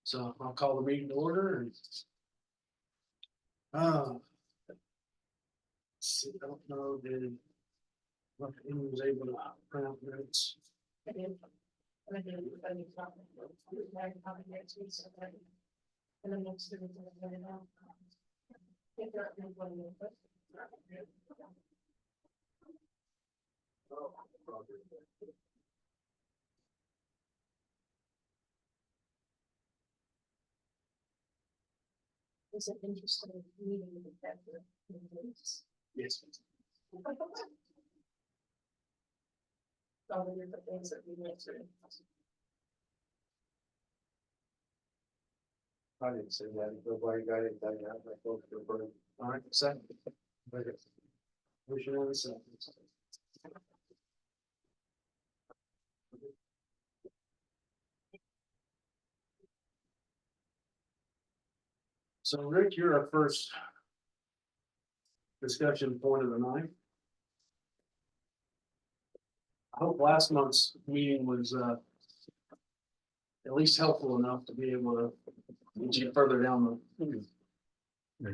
So I'll call the meeting to order and. Let's see, I don't know, did. If anyone was able to print out minutes. It's an interesting meeting with that. Yes. All the different things that we went through. I didn't say that, nobody got anything out, I thought they were. All right, second. Motion on the second. So Rick, you're our first. Discussion point of the night. I hope last month's meeting was at least helpful enough to be able to get you further down the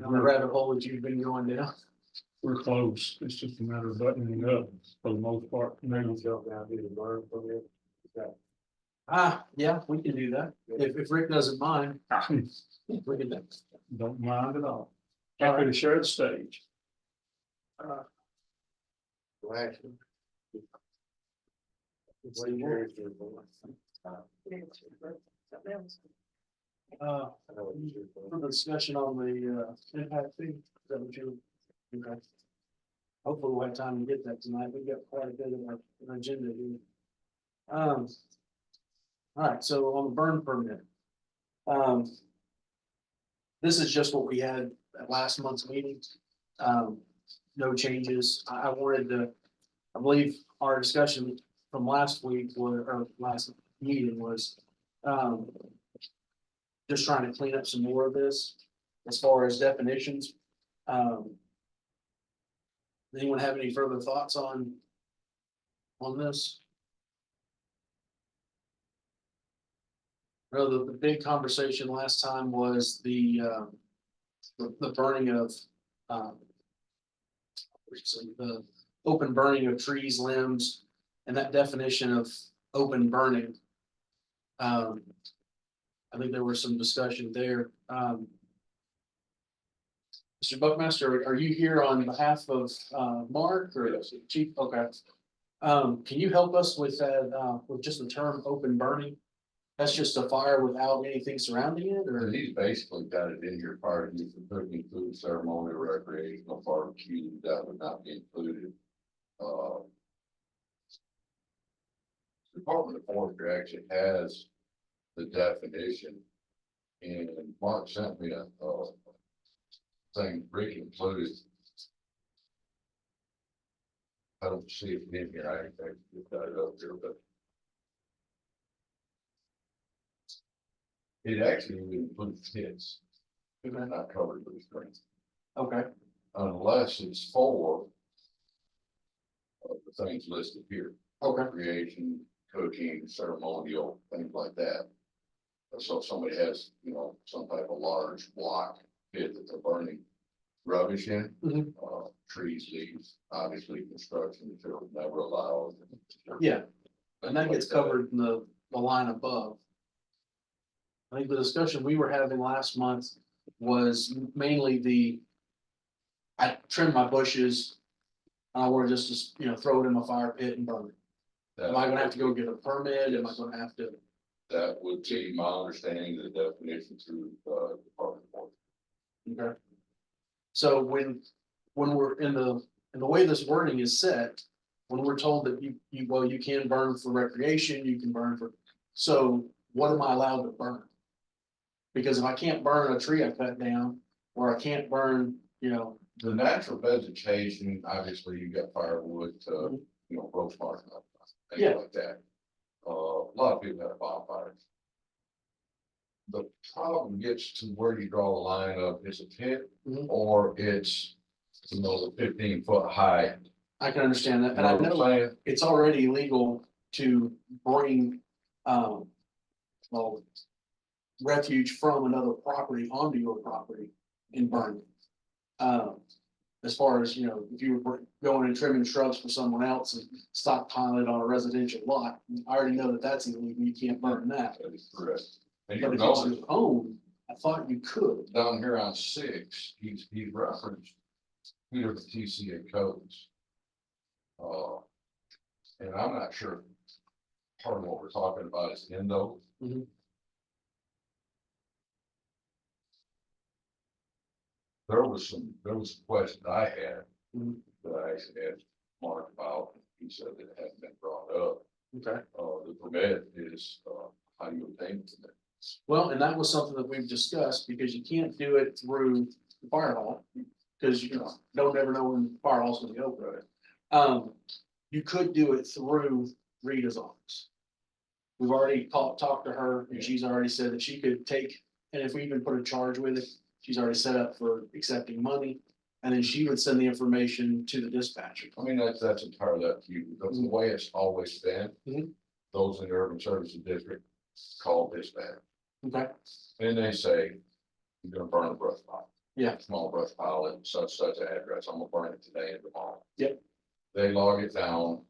rabbit hole that you've been going down. We're close. It's just a matter of buttoning it up for the most part. Maybe jump down to the burn from it. Yeah, we can do that. If Rick doesn't mind, we can do that. Don't mind at all. Happy to share the stage. Last one. What do you hear is your voice? I know it's your voice. For the discussion on the impact fee, is that what you? Okay. Hopefully we'll have time to get that tonight. We've got quite a bit of an agenda here. All right, so on the burn permit. This is just what we had at last month's meeting. No changes. I wanted to, I believe our discussion from last week or last meeting was, just trying to clean up some more of this as far as definitions. Anyone have any further thoughts on this? Well, the big conversation last time was the burning of, the open burning of trees, limbs, and that definition of open burning. I think there was some discussion there. Mr. Buckmaster, are you here on behalf of Mark or Chief? Okay. Can you help us with that, with just the term open burning? That's just a fire without anything surrounding it, or? He's basically got it in your part, you can cooking, food, ceremonial, recreational, barbecue, that would not be included. Department of Forestry actually has the definition. And Mark sent me a thing Rick included. I don't see it in here, I think we've got it up there, but. It actually includes kids. They're not covered with strings. Okay, Unless it's for. The things listed here, okay, recreation, cooking, ceremonial, things like that. So if somebody has, some type of large block pit that they're burning rubbish in, Mhm. Trees, leaves, obviously construction material never allowed. yeah, and that gets covered in the line above. I think the discussion we were having last month was mainly I trimmed my bushes. I want to just, throw it in my fire pit and burn it. Am I gonna have to go get a permit? Am I gonna have to? That would be my understanding of the definition through, Department of Forestry. Okay. So when we're in the way this wording is set, when we're told that you can burn for recreation, you can burn for, so what am I allowed to burn? Because if I can't burn a tree I cut down, or I can't burn, The natural vegetation, obviously you got firewood, roast marshmallow, Yeah. things like that. A lot of people have bonfires. The problem gets to where you draw the line of is a pit Mhm. or it's, the 15-foot high. I can understand that, You and I know what I'm know saying? it's already illegal to bring, well, refuge from another property onto your property and burn it. As far as, you know, if you were going and trimming shrubs for someone else and stockpiling it on a residential lot, I already know that that's illegal, you can't burn that. That is correct. And But you if know, it's your own, I thought you could. down here on 6, he's referenced two different TCA codes. And I'm not sure part of what we're talking about is endo. Mhm. There was a question I had Mhm. that I actually asked Mark about. He said that it hadn't been brought up. Okay. The permit is, how you obtain the permit. Well, and that was something that we've discussed, because you can't do it through the fire hall, because you don't ever know when the fire hall's gonna be open. You could do it through Rita's office. We've already talked to her, and she's already said that she could take, and if we even put a charge with it, she's already set up for accepting money. And then she would send the information to the dispatcher. I mean, that's entirely up to you. That's the way it's always been. Mhm. Those in the urban services district call dispatch. Okay, And they say, you're gonna burn a brush pile. Yeah. Small brush pile at such address, I'm gonna burn it today and tomorrow. Yep. They log it down,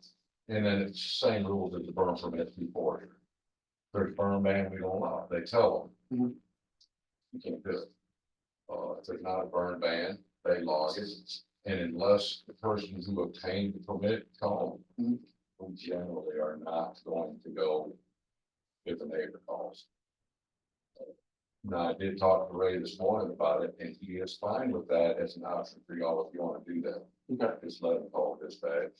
and then it's the same rules as the burn permit before. There's burn ban, we don't allow, it. They tell them. Mhm. You can't do it. If there's not a burn ban, they log it, and unless the person who obtained the permit calls, Mhm. we generally are not going to go if the neighbor calls. Now, I did talk to Ray this morning about it, and he is fine with that as an option for y'all if you wanna do that, okay, just let him call dispatch.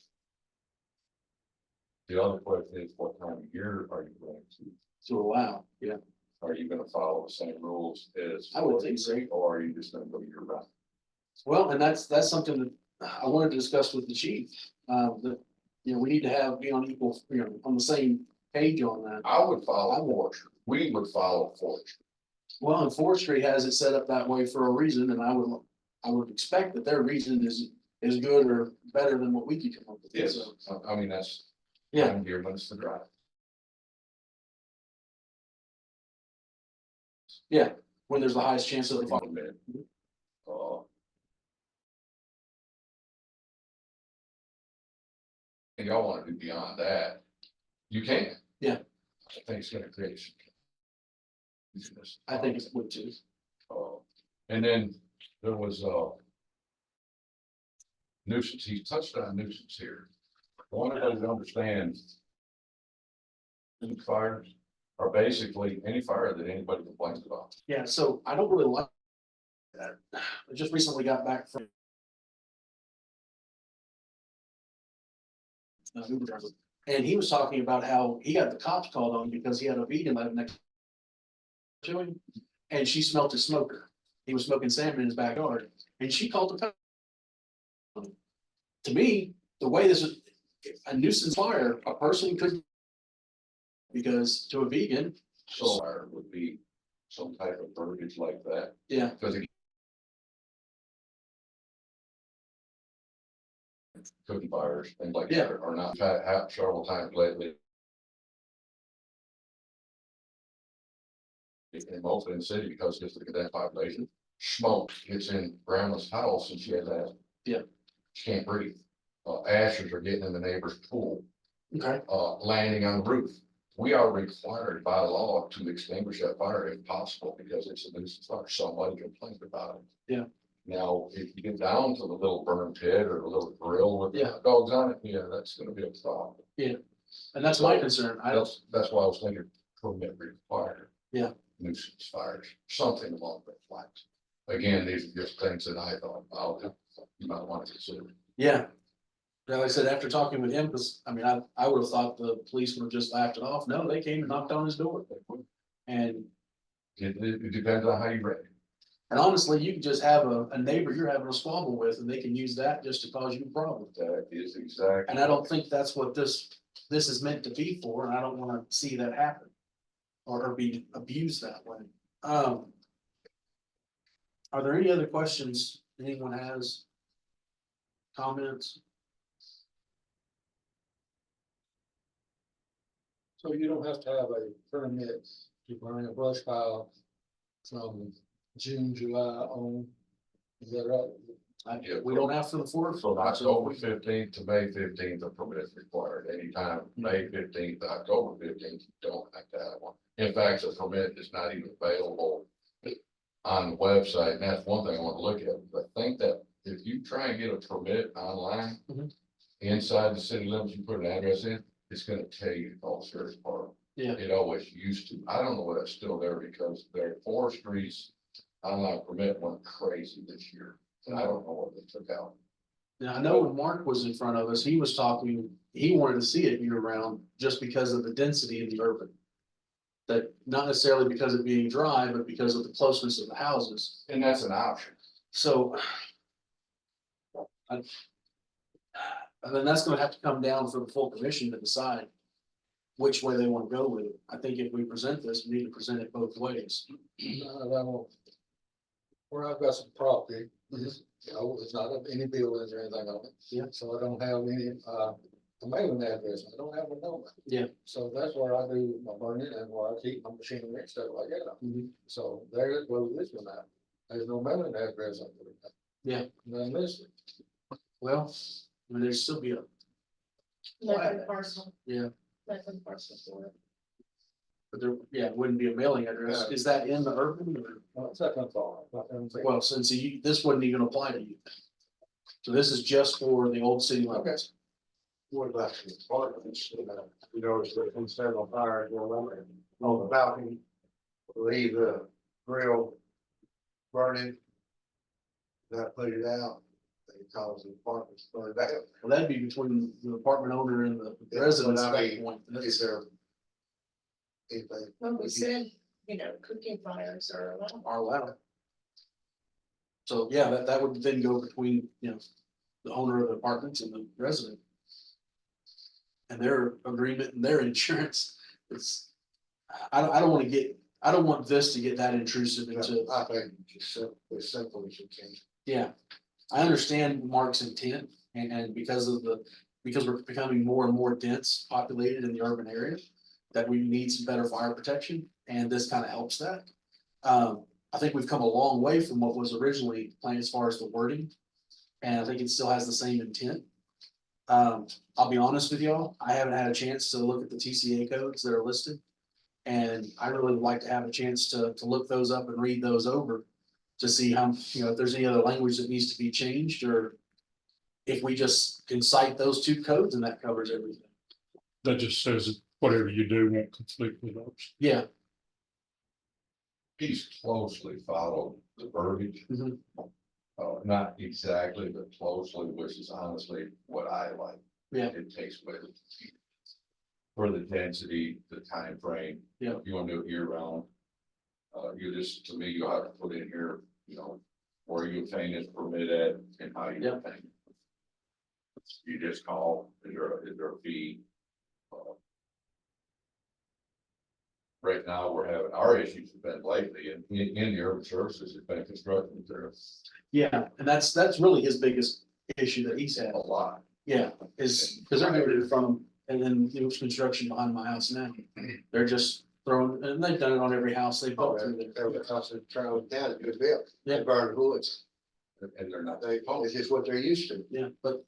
The other question is, what time of year are you going to, to allow, yeah. are you gonna follow the same rules as? I would think so. Or are you just gonna go year round? Well, and that's something that I wanted to discuss with the chief, that, you know, we need to be on equal, you know, on the same page on that. I would follow forestry, we would follow forestry. Well, and forestry has it set up that way for a reason, and I would expect that their reason is good or better than what we could come up with. Yes, So, I mean, that's. Yeah. Time of year when it's the drive. when there's the highest chance of the fire. Uh, And y'all wanna do beyond that, you can. Yeah. I think it's gonna create. I think it would too. And then there was nuisance, he touched on nuisance here. I want everybody to understand. Fires are basically any fire that anybody complains about. Yeah, so I don't really like that. I just recently got back from Uber driver, and he was talking about how he got the cops called on because he had a vegan living next to him, and she smelt his smoker. He was smoking salmon in his backyard, and she called the cops. To me, the way this is a nuisance fire, a person could, because to a vegan, So fire would be some type of verbiage like that, yeah, because cooking fires, things like Yeah. that are not, I've had several times lately. In most in the city, because just look at that population, smoke gets in grandma's house and she has asthma. Yeah. She can't breathe. Ashes are getting in the neighbor's pool, okay, landing on the roof. We are required by law to extinguish that fire if possible, because it's a nuisance fire, somebody complained about it. Yeah. Now, if you get down to the little burn pit or the little grill with the Yeah. hot dogs on it, yeah, that's gonna be a problem. and that's my concern. I don't, That's why I was thinking permit required. Yeah. Nuisance fires, something along those lines. Again, these are just things that I thought about, you might want to consider. yeah. Yeah, like I said, after talking with him, because I mean, I would have thought the police would have just laughed it off. No, they came and knocked on his door. And It depends on how you read it. And honestly, you can just have a neighbor you're having a squabble with, and they can use that just to cause you a problem. That is exactly. And I don't think that's what this is meant to be for, and I don't wanna see that happen. Or be abused that way. Are there any other questions anyone has? Comments? So you don't have to have a permit to burn a brush pile from June, July on. Is that right? We don't have to the fourth. From October fifteenth to May fifteenth, a permit is required. Anytime May fifteenth to October fifteenth, you don't have to have one. In fact, the permit is not even available on the website, and that's one thing I want to look at. But I think that if you try and get a permit online, Mhm. inside the city limits, you put an address in, it's gonna tell you to call Sheriff's Department. Yeah. It always used to. I don't know whether it's still there because their forestry's online permit went crazy this year. And I don't know what they took out. Now, I know when Mark was in front of us, he was talking, he wanted to see it year round just because of the density in the urban. That not necessarily because of being dry, but because of the closeness of the houses. And that's an option. So. And then that's gonna have to come down for the full commission to decide which way they wanna go with it. I think if we present this, we need to present it both ways. Where I've got some property, Mhm. you know, it's not any buildings or anything on it. Yeah. So I don't have any, a mailing address, I don't have a number. Yeah. So that's where I do my burning and where I keep my machinery and stuff like that. Mhm. So there, well, this one out, there's no mailing address on it. Yeah. None listed. Well, I mean, there's still be a, Nothing personal. Yeah. Nothing personal for it. but there, yeah, it wouldn't be a mailing address. Is that in the urban or? Well, it's not gonna fall. Well, since this wouldn't even apply to you. So this is just for the old city limits. What about the apartments, you know, it's the internal fire going on the balcony, leave the grill burning. Not put it out, they cause the apartments to burn down. Well, that'd be between the apartment owner and the Yeah, residents but at I that mean, point. Is That's- there anything? Well, we said, you know, cooking fires are allowed. Are allowed. So, yeah, that would then go between, the owner of the apartments and the resident. And their agreement and their insurance, I don't want this to get that intrusive into, I think it's as simple as you can. yeah. I understand Mark's intent and because we're becoming more and more dense populated in the urban area. That we need some better fire protection and this kind of helps that. I think we've come a long way from what was originally planned as far as the wording. And I think it still has the same intent. I'll be honest with y'all, I haven't had a chance to look at the TCA codes that are listed. And I really would like to have a chance to look those up and read those over. To see how, if there's any other language that needs to be changed or. If we just can cite those two codes and that covers everything. That just says that whatever you do won't conflict with those. Yeah. He's closely followed the verbiage. Mhm. Not exactly, but closely, which is honestly what I like. Yeah. It takes with it. For the density, the time frame. Yeah. If you want to do it year round. You just, to me, you have to put in here, where you obtain this permit at and how you Yeah. obtain it. You just call, is there a fee? Right now, we're having, our issues have been lately in the urban services, it's been construction materials Yeah, and that's really his biggest issue that he's had. a lot. Yeah, is because they're doing it from, and then there was construction behind my house now. They're just throwing, and they've done it on every house they've built through there. Every house in Charles County, good bill. Yeah. They burn woods. And they're not. It's just what they're used to. Yeah, but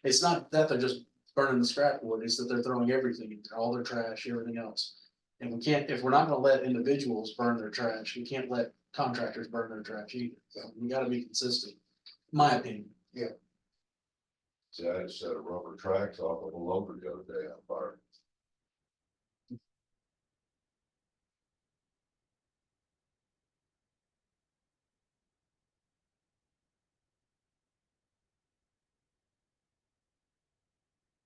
it's not that they're just burning the scrap wood, it's that they're throwing everything, in there, all their trash, everything else. And we can't, if we're not gonna let individuals burn their trash, we can't let contractors burn their trash either. So we gotta be consistent, in my opinion. See, I had a set of rubber tracks off of a loader the other day on fire.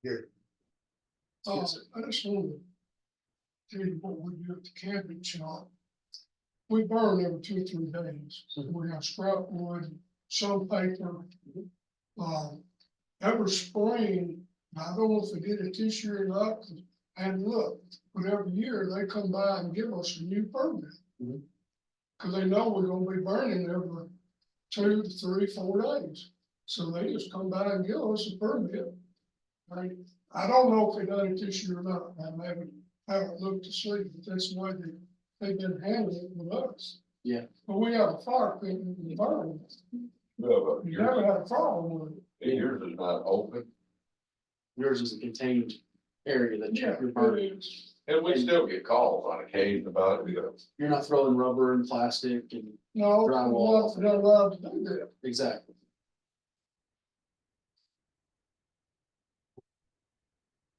Yes, sir. I just wanted to tell you what we do at the camping shop. We burn every 2 or 3 days. We have scrap wood, some paper. Every spring, I don't know if they did it this year or not, 'cause I hadn't looked, but every year they come by and give us a new permit. Mhm. Cause they know we're gonna be burning every 2 to 3, 4 days. So they just come by and give us a permit. I don't know if they done it this year or not, I haven't looked to see, but that's the way they've been handling it with us. But we have a fire pit in the burn, No, but you never had a problem with it. yours is not open, Yours is a contained area that Yeah, you're it burning. is. and we still get calls on occasion about it, You're not throwing rubber and plastic and No, Drywall. we're not allowed to do that. exactly.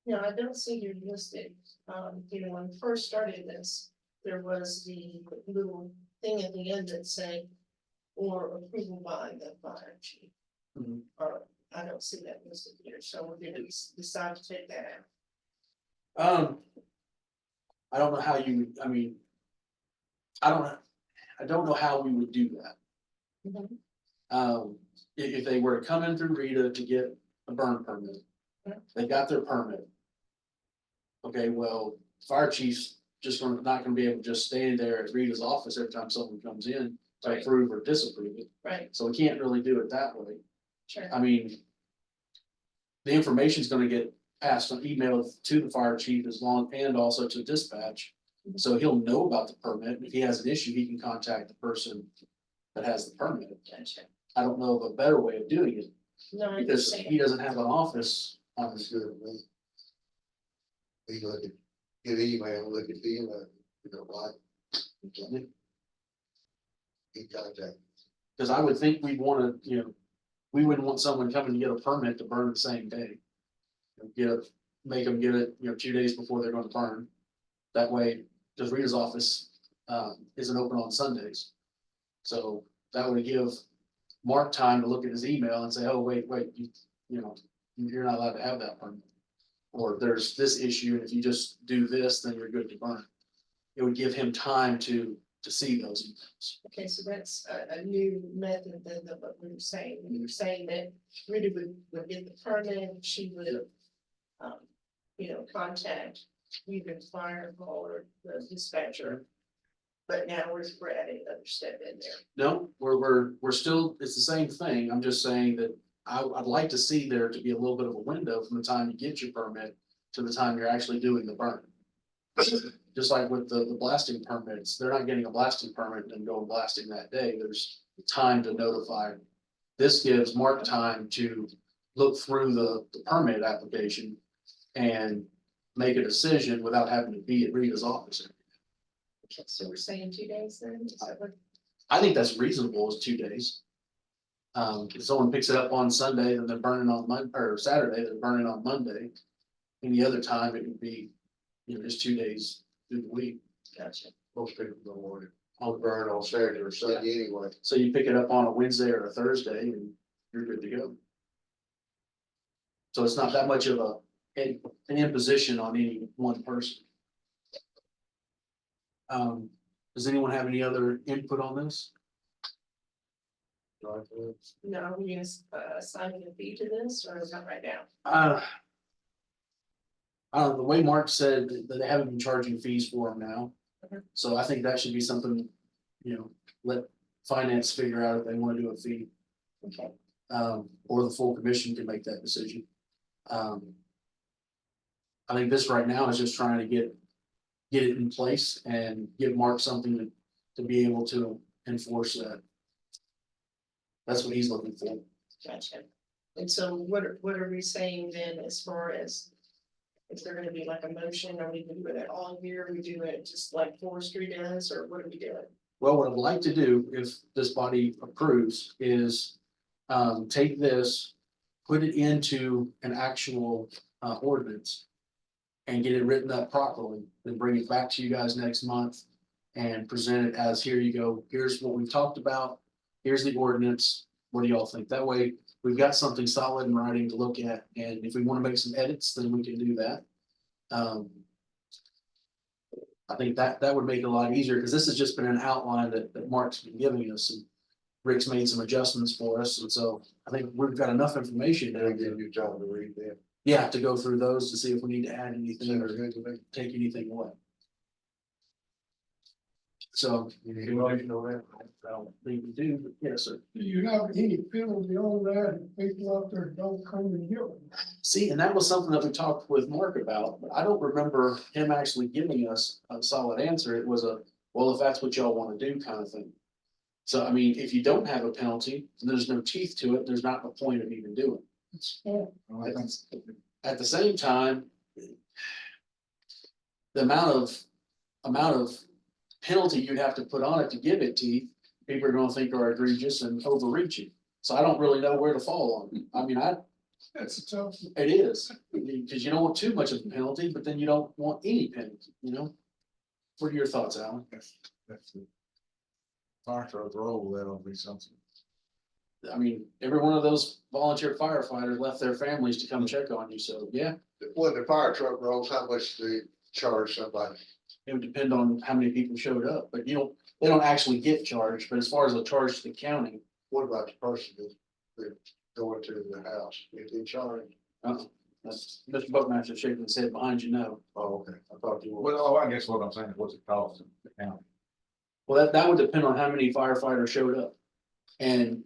Yeah, I don't see you listed, you know, when we first started this, there was the little thing at the end that said. Or approval by the fire chief. Mhm. Or, I don't see that listed here, so we're gonna decide to take that out. I don't know how you, I mean. I don't know how we would do that. Mhm. If they were to come in through Rita to get a burn permit, Yeah. they got their permit. Okay, well, fire chief's just not gonna be able to just stay there at Rita's office every time someone comes in to Right. approve or disapprove it, Right, so we can't really do it that way. sure. I mean. The information's gonna get passed on email to the fire chief and also to dispatch. So he'll know about the permit, and if he has an issue, he can contact the person that has the permit. Gotcha. I don't know of a better way of doing it, No, I because understand. he doesn't have an office on That's this. good, man. We look at, get email, look at the, you know, what? He contact. Cause I would think we'd wanna, we wouldn't want someone coming to get a permit to burn the same day. Make them get it, 2 days before they're gonna burn. That way, cause Rita's office, isn't open on Sundays. So that would give Mark time to look at his email and say, oh, wait, you're not allowed to have that permit. Or there's this issue, and if you just do this, then you're good to burn. It would give him time to see those emails. Okay, so that's a new method than what we were saying. We were saying that Rita would get the permit, she would. Contact either the fire or the dispatcher. But now we're adding another step in there. No, we're still, it's the same thing. I'm just saying that I'd like to see there to be a little bit of a window from the time you get your permit to the time you're actually doing the burn. Just like with the blasting permits, they're not getting a blasting permit and going blasting that day. There's time to notify. This gives Mark time to look through the permit application and make a decision without having to be at Rita's office. Okay, so we're saying 2 days then? Is that what- I think that's reasonable, is 2 days. If someone picks it up on Sunday, then they're burning on or Saturday, they're burning on Monday. Any other time, it would be, just 2 days through the week. Gotcha. Most people don't want it. I'll burn on Saturday or Sunday anyway. So you pick it up on a Wednesday or a Thursday and you're good to go. So it's not that much of an imposition on any one person. Does anyone have any other input on this? No, are we gonna assign a fee to this or is that right now? I don't know, the way Mark said that they haven't been charging fees for them now. Mhm. So I think that should be something, let finance figure out if they wanna do a fee. Okay, Or the full commission can make that decision. I think this right now is just trying to get it in place and give Mark something to be able to enforce that. That's what he's looking for. gotcha. And so what are we saying then as far as? Is there gonna be like a motion, or we do it all year, we do it just like forestry does, or what are we doing? Well, what I'd like to do, if this body approves, is take this, put it into an actual ordinance. And get it written up properly, then bring it back to you guys next month. And present it as, here you go, here's what we've talked about, here's the ordinance, what do y'all think? That way, we've got something solid in writing to look at, and if we wanna make some edits, then we can do that. I think that would make it a lot easier, because this has just been an outline that Mark's been giving us, and Rick's made some adjustments for us, and so I think we've got enough information They'll there. give you time to read them. Yeah, to go through those to see if we need to add anything Sounds or good to me. take anything away. So, You need a motion on that? I don't think we do, but yes, sir. Do you have any penalty on that if people out there don't come and get them? See, and that was something that we talked with Mark about, but I don't remember him actually giving us a solid answer. It was well, if that's what y'all wanna do kind of thing. So, I mean, if you don't have a penalty, and there's no teeth to it, there's not a point of even doing it. It's, yeah, At the same time, the amount of penalty you'd have to put on it to give it teeth, people are gonna think are egregious and overreaching. So I don't really know where to fall on. I mean, it's a tough, it is, because you don't want too much of a penalty, but then you don't want any penalty, you know? What are your thoughts, Alan? That's the fire truck roll, that'll be something. I mean, every one of those volunteer firefighters left their families to come check on you, so yeah, When the fire truck rolls, how much do they charge somebody? it would depend on how many people showed up, but they don't actually get charged, but as far as a charge to the county, What about the person that going to the house, if they charge? that's Mr. Buckmaster shaking his head behind you, no. Oh, okay, I thought you were. Well, I guess what I'm saying, what's it cost the county? Well, that would depend on how many firefighters showed up. And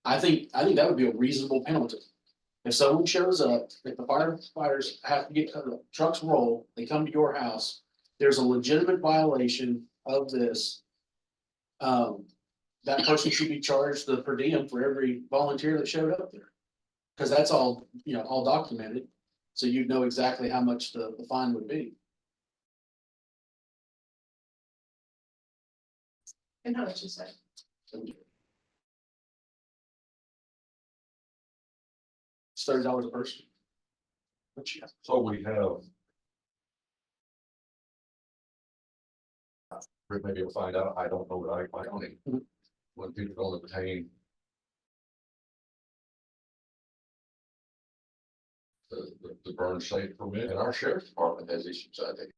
I think that would be a reasonable penalty. If someone shows up, if the firefighters have to get, trucks roll, they come to your house, there's a legitimate violation of this. That person should be charged the per diem for every volunteer that showed up there. Cause that's all, all documented, so you'd know exactly how much the fine would be. And how much is that? It's $30 a person. Which, So we have. Maybe we'll find out, I don't know, I don't know. When people don't obtain. The burn safe permit, and our sheriff's department has issues, I think.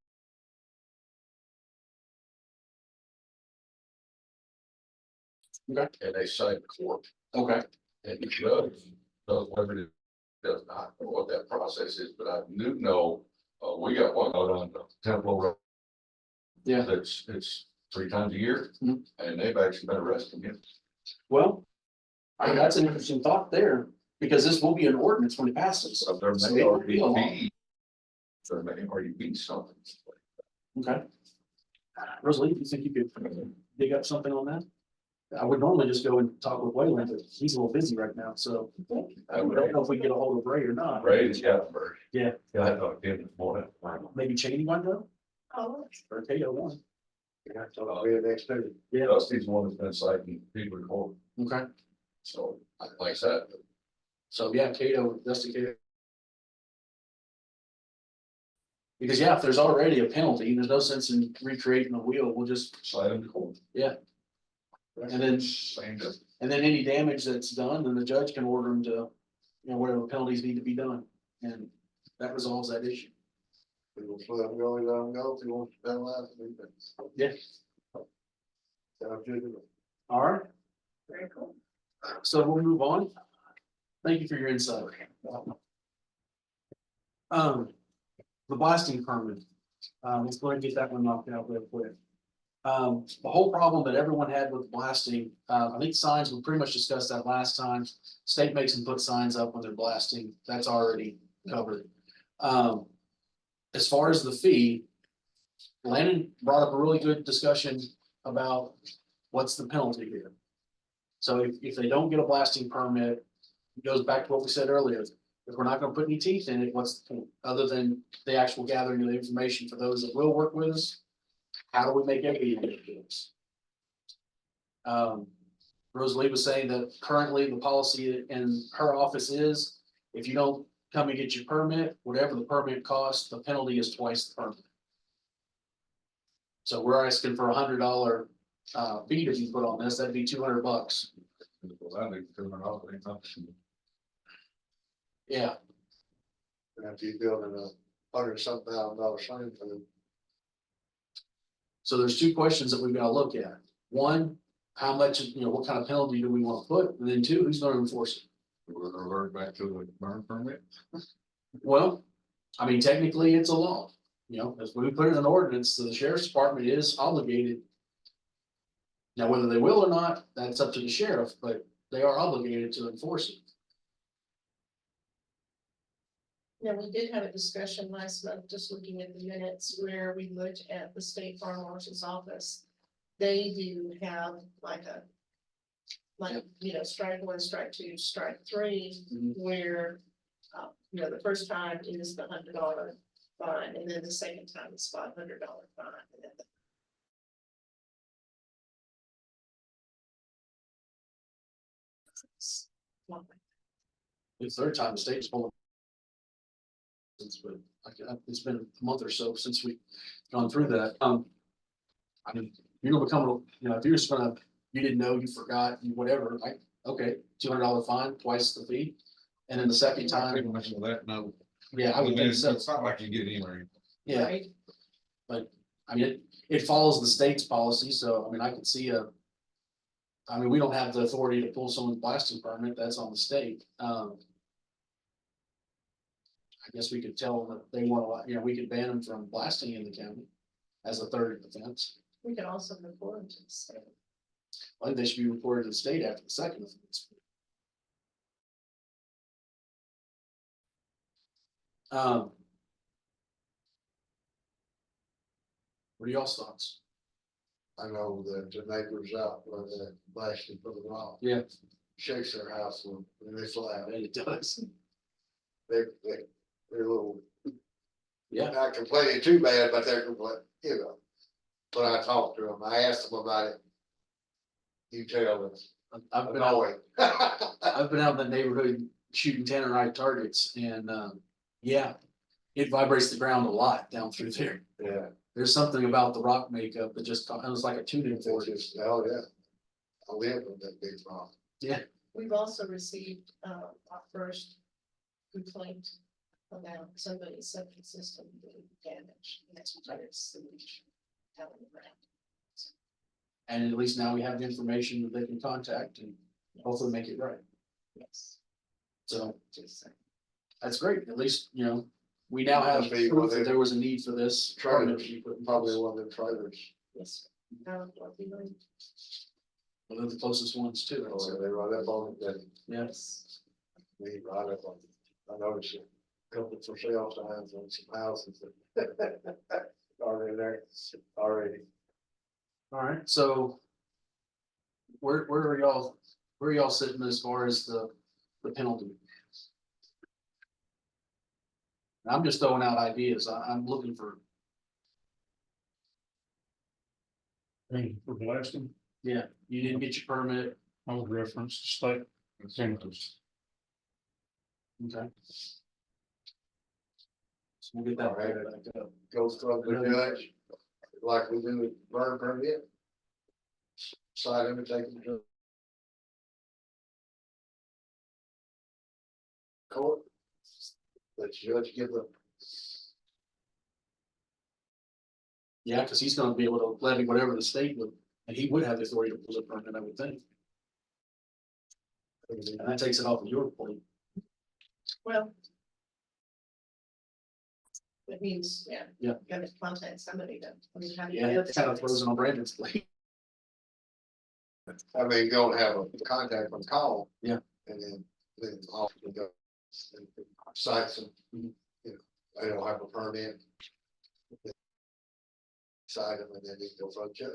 Okay. And they cite court, okay, and it does whatever it does not know what that process is, but I do know, we got one out on the Temple Road. yeah, It's 3 times a year, Mhm. and they've actually been arresting him. well, I think that's an interesting thought there, because this will be an ordinance when it passes. So there So may it will already be a law. be. There may already be something. Okay. Rosalie, do you think you could dig up something on that? I would normally just go and talk with Wayland, but he's a little busy right now, so I don't know if we can get a hold of Ray or not. Ray is Gatlinburg. Yeah. Yeah, I talked to him this morning. Maybe Cheney one though, Oh, or Cato one. I'll be the next day. Yeah, Dusty's the one that's been citing people in court, okay, so like I said, so yeah, Cato, Dusty Cato. Because yeah, if there's already a penalty, there's no sense in recreating the wheel, we'll just, cite him to court. and then, Same difference. and then any damage that's done, then the judge can order him to, whatever penalties need to be done, and that resolves that issue. We will let him go, let him go, if he wants to penalize me, but. Yeah. Sounds good to me. All right, very cool. so we'll move on. Thank you for your insight. The blasting permit, let's go ahead and get that one knocked out real quick. The whole problem that everyone had with blasting, I think signs, we pretty much discussed that last time. State makes them put signs up when they're blasting, that's already covered. As far as the fee, Landon brought up a really good discussion about what's the penalty here. So if they don't get a blasting permit, it goes back to what we said earlier. If we're not gonna put any teeth in it, what's the point, other than the actual gathering of the information for those that will work with us? How do we make everything do this? Rosalie was saying that currently the policy in her office is, if you don't come and get your permit, whatever the permit costs, the penalty is twice the permit. So we're asking for $100 fee to be put on this, that'd be $200. Well, I think $200 ain't nothing. Yeah, After you building $100-something thousand sign for them. so there's two questions that we've got to look at. One, how much, what kind of penalty do we want to put? And then two, who's going to enforce it? We're gonna revert back to the burn permit. Well, I mean, technically, it's a law, as we put it in an ordinance, so the sheriff's department is obligated. Now, whether they will or not, that's up to the sheriff, but they are obligated to enforce it. Yeah, we did have a discussion last month, just looking at the minutes where we looked at the state farm marshal's office. they do have like a. Like, you know, strike one, strike two, strike three, Mhm. where, you know, the first time is the $100 fine, and then the second time is $500 fine. And then The third time the state's pulling. But it's been a month or so since we've gone through that. I mean, you're gonna become, you know, if you're just gonna, you didn't know, you forgot, you whatever, like, okay, $200 fine, twice the fee. And then the second time, That, no. yeah, I would think so. It's not like you get anywhere. Yeah, Right, I mean, it follows the state's policy, so, I mean, I could see I mean, we don't have the authority to pull someone's blasting permit, that's on the state. I guess we could tell them that they want to, you know, we could ban them from blasting in the county as a third offense. we can also report them to the state. I think they should be reported to the state after the second offense. Um. What are y'all's thoughts? I know that the neighbors out where the blasting for the rock. Yeah. Shakes their house when they fly out. It does. They're a little, Yeah, not complaining too bad, but they're complaining, you know. When I talked to them, I asked them about it. You tell us, I've been out, annoying. I've been out in the neighborhood shooting tannerite targets and, yeah. It vibrates the ground a lot down through there. Yeah, There's something about the rock makeup that just, it was like a tuning it's fork. just, oh, yeah. I live with that big rock. We've also received, our first complaint about somebody's septic system being damaged, and that's why it's sewage out in the ground. And at least now we have the information that they can contact and hopefully make it right. Yes. So Just saying. that's great. At least, you know, we now have Must be proof one that of there was a need for this. permit to Trailers, be put in probably place. one of them trailers, Yes. Well, we know. One of the closest ones too. or So, they run up on it, then yes. we run up on it. I noticed a couple for sale signs on some houses that are in there already. All right, so where are y'all sitting as far as the penalty? I'm just throwing out ideas. I'm looking for, For blasting, yeah, you didn't get your permit, I would reference the state. Penalties. okay? So we'll get that All right. back up. Goes from the judge, like we do with burn permit. Side him and take him to court. Let the judge give the, Yeah, because he's gonna be able to levy whatever the state would, and he would have the authority to pull the permit, I would think. And that takes it off of your plate. Well. It means, yeah. Yeah. You gotta contact somebody to, I mean, how do you? Yeah, know it kind of that? throws it on Brandon's plate. I mean, you don't have a contact from call. Yeah. And then off we go. Sites them, you know, they don't have a permit. Side them and then they go for a judge.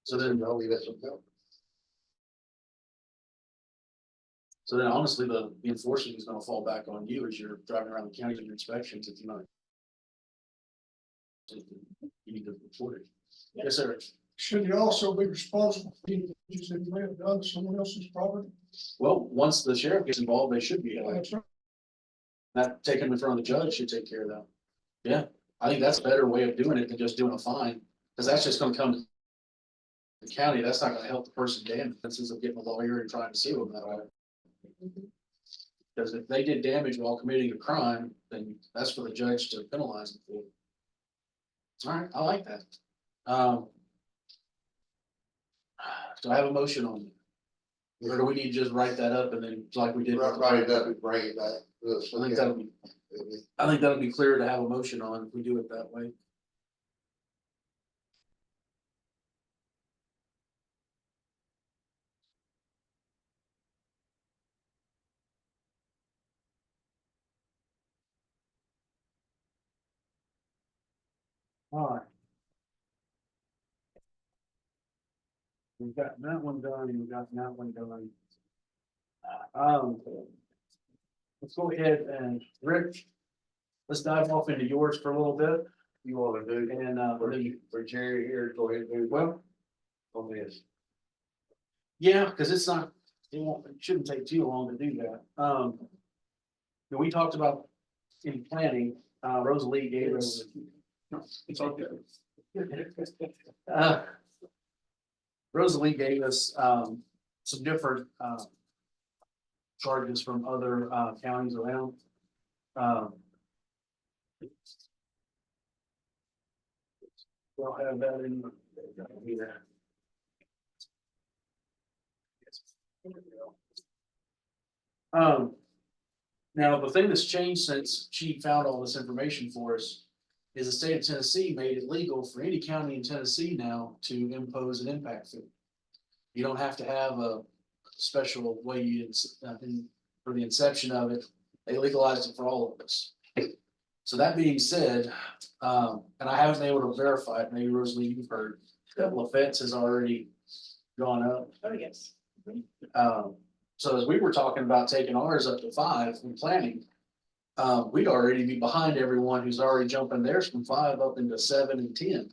So then, No, we let them go. honestly, the enforcement is gonna fall back on you as you're driving around the county doing inspections if you're not. You need to report it. Yes, sir. Should you also be responsible for any damages that you may have done to someone else's property? Well, once the sheriff gets involved, they should be, That's right. that taking them in front of the judge should take care of that. Yeah, I think that's a better way of doing it than just doing a fine, because that's just gonna come to the county, that's not gonna help the person damaged, instead of getting a lawyer and trying to sue them that way. Mhm. Because if they did damage while committing a crime, then that's for the judge to penalize them for. All right, I like that. Do I have a motion on it? Or do we need to just write that up and then, like we did? with the- Write it up and bring it back. Let's I look think at that'll be, it. I think that'll be clear to have a motion on if we do it that way. All right. We've got that one done, and we've got that one done. Let's go ahead and, Rick, let's dive off into yours for a little bit, You wanna do, and, for Jerry here, go ahead and do well, on this. yeah, because it's not, it shouldn't take too long to do that. We talked about in planning, Rosalie gave us. It's okay. Rosalie gave us, some different, charges from other, counties around. We'll have that in here. Now, the thing that's changed since she found all this information for us is the state of Tennessee made it legal for any county in Tennessee now to impose an impact fee. You don't have to have a special way for the inception of it. They legalized it for all of us. So that being said, and I haven't been able to verify it, maybe Rosalie, you've heard, that LaFette's has already gone up. Oh, yes. So as we were talking about taking ours up to 5 in planning, we'd already be behind everyone who's already jumping theirs from 5 up into 7 and 10.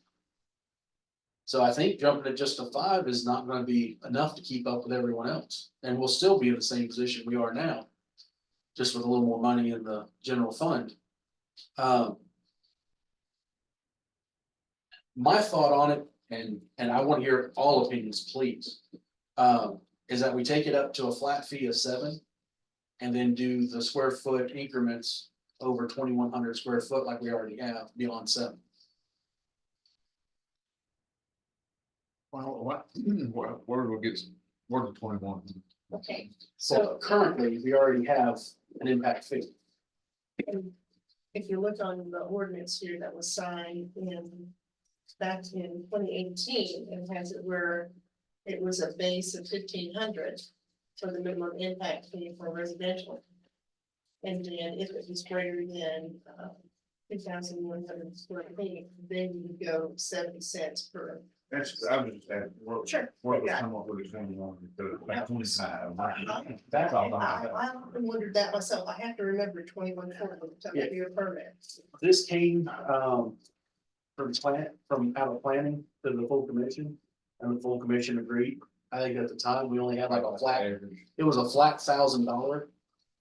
So I think jumping it just to 5 is not gonna be enough to keep up with everyone else, and we'll still be in the same position we are now, just with a little more money in the general fund. My thought on it, and I want to hear all opinions, please, is that we take it up to a flat fee of 7. And then do the square foot increments over 2,100 square foot like we already have beyond 7. Well, where do we get, where's the 21? Okay, So so currently, we already have an impact fee. if you look on the ordinance here that was signed back in 2018, it has it where it was a base of 1,500 for the minimum impact fee for residential. And then if it was greater than 2,100 square feet, then you would go 70 cents per. That's, I was just asking, Sure. where was Yeah. come up with the 21, like 25? I That's all I have. often wondered that myself. I have to remember 2140 to give you a permit. This came from out of planning to the full commission, and the full commission agreed. I think at the time, we only had like a flat, it was a flat $1,000.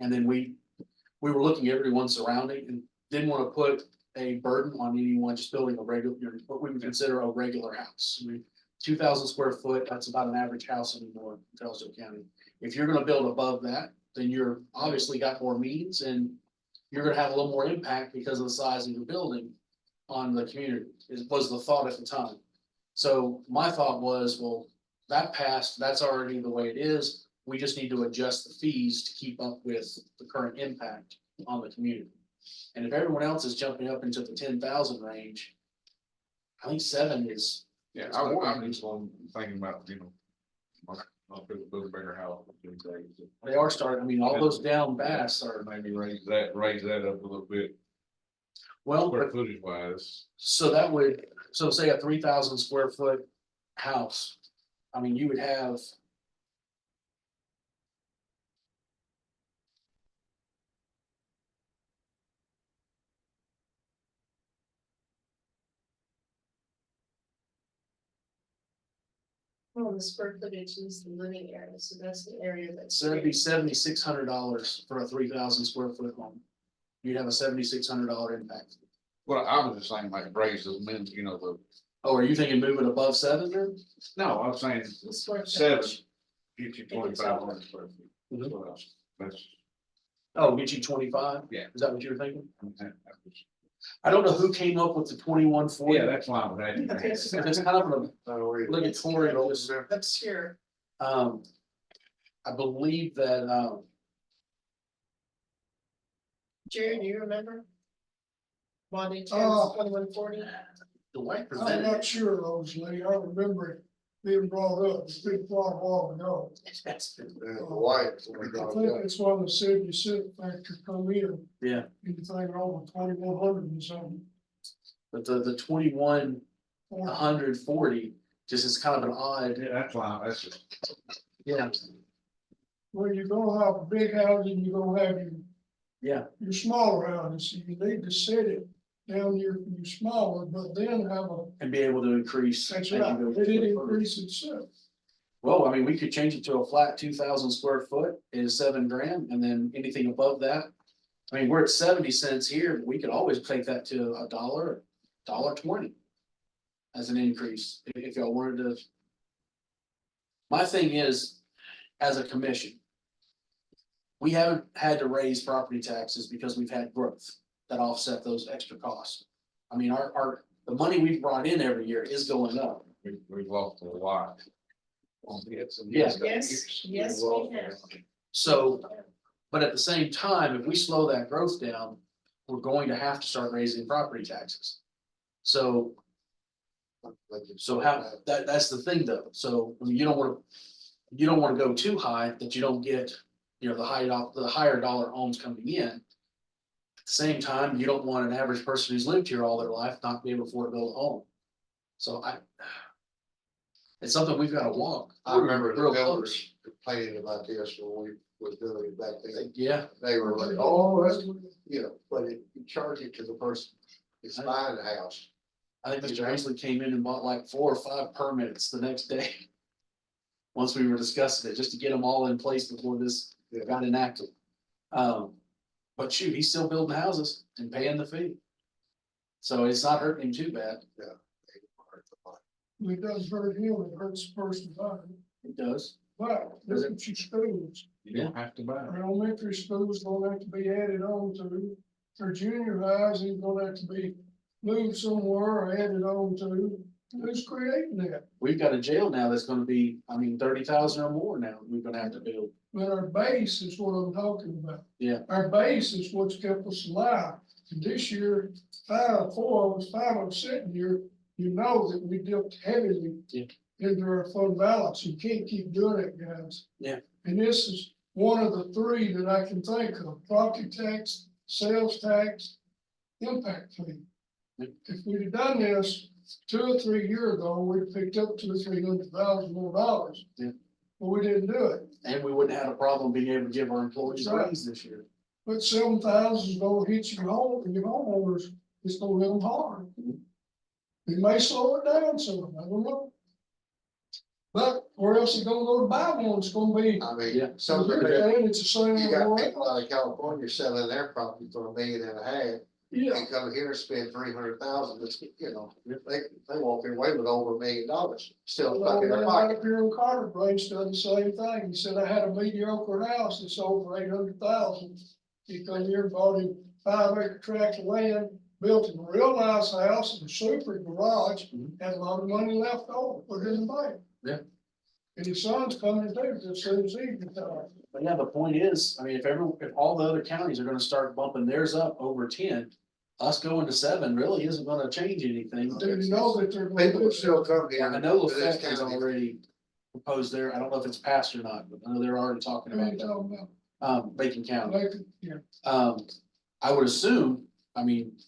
And then we were looking at everyone surrounding and didn't want to put a burden on anyone just building a regular, what we would consider a regular house. I mean, 2,000 square foot, that's about an average house anymore in Charleston County. If you're gonna build above that, then you're obviously got more means and you're gonna have a little more impact because of the size of your building on the community, was the thought at the time. So my thought was, well, that passed, that's already the way it is. We just need to adjust the fees to keep up with the current impact on the community. And if everyone else is jumping up into the 10,000 range, I think 7 is. Yeah, I'm just thinking about, I'll build a bigger house. They are starting, I mean, all those down bass are, Maybe raise that up a little bit, well, square but footage wise. so say a 3,000 square foot house. I mean, you would have. Well, the square footage is the living area, so that's the area that's. So that'd be $7,600 for a 3,000 square foot home. You'd have a $7,600 impact. Well, I was just saying like raise the min, the, Oh, are you thinking moving above 7 then? no, I was saying The square 7, footage. get you 2,500 square feet. That's what I was- That's, Oh, get you 25? Yeah. Is that what you were thinking? that was- I don't know who came up with the 2140. yeah, that's why I was asking. Okay. If it's kind of an obligatory, Obscure. I believe that, Jerry, do you remember? Bonding Oh. 2140. Dwight I'm presented. not sure, Rosalie, I remember it being brought up, it's been quite a while ago. The white. I think it's one of the 70 cent factor come in, Yeah, anything over 2,100 and something. but the 2140 just it's kind of an odd, Yeah, that's why, that's just, yeah, Well, you're gonna have a big house and you're gonna have yeah. your smaller houses, so you need to set it down your smaller, but then have a, And be able to increase. that's as you right, go let it further. increase itself. Well, I mean, we could change it to a flat 2,000 square foot is $7,000, and then anything above that. I mean, we're at 70 cents here, but we could always take that to $1.20. As an increase, if y'all wanted to. My thing is, as a commission. We haven't had to raise property taxes because we've had growth that offset those extra costs. I mean, the money we've brought in every year is going up. we've lost a lot. Yes, We yes, lost we have. So, but at the same time, if we slow that growth down, we're going to have to start raising property taxes. So how, that's the thing though. So I mean, you don't wanna go too high that you don't get, the higher dollar homes coming in. At the same time, you don't want an average person who's lived here all their life not be able to afford to build a home. So it's something we've gotta walk. I remember the real builders complaining about this when we was doing it back close. then. Yeah, They were like, oh, that's, but you charge it to the person that's buying the house. I think Mr. Ainsley came in and bought like 4 or 5 permits the next day. Once we were discussing it, just to get them all in place before this got enacted. But shoot, he's still building houses and paying the fee. So it's not hurting him too bad. It does hurt him, it hurts the person buying. It does. But look at your schools, You don't have to buy it. our elementary schools gonna have to be added on to, our junior highs is gonna have to be moved somewhere or added on to. Who's creating that? We've got a jail now that's gonna be, 30,000 or more now, we're gonna have to build. But our base is what I'm talking about. Yeah. Our base is what's kept us alive. And this year, 5 of us sitting here, you know that we dipped heavily Yeah. into our fund balance. You can't keep doing it, guys. Yeah. And this is one of the 3 that I can think of: property tax, sales tax, impact fee. Yeah. If we'd have done this 2 or 3 years ago, we'd picked up $200,000 or $300,000 more dollars. Yeah. But we didn't do it. And we wouldn't have a problem being able to give our employees a Right. raise this year. But 7,000 is gonna hit your home, and your homeowners, it's gonna hit them hard. It may slow it down some, I don't know. But where else you gonna go to buy one? It's gonna be, I Yeah. mean, some of you're the, saying it's the same. you got way. people out of California selling their property for $1.5 million. Yeah, They come here and spend 300,000, it's, they walk away with over $1 million, still well, stuck in their man, pocket. up here in Carter Place done the same thing. He said, I had a mediocre house that sold for 800,000. He come here and bought him 5-acre tract of land, built him a real nice house and a super garage, Mhm. had a lot of money left over, put it in the bank. Yeah. And his son's coming too, as soon as he retires. But yeah, the point is, if all the other counties are gonna start bumping theirs up over 10, us going to 7 really isn't gonna change anything. Do you know that they're gonna People do will that? still come here. I know to this Lafette has county. already proposed there, I don't know if it's passed or not, but I know they're already talking What are you about talking about? that, Bacon County. Like, yeah, I would assume,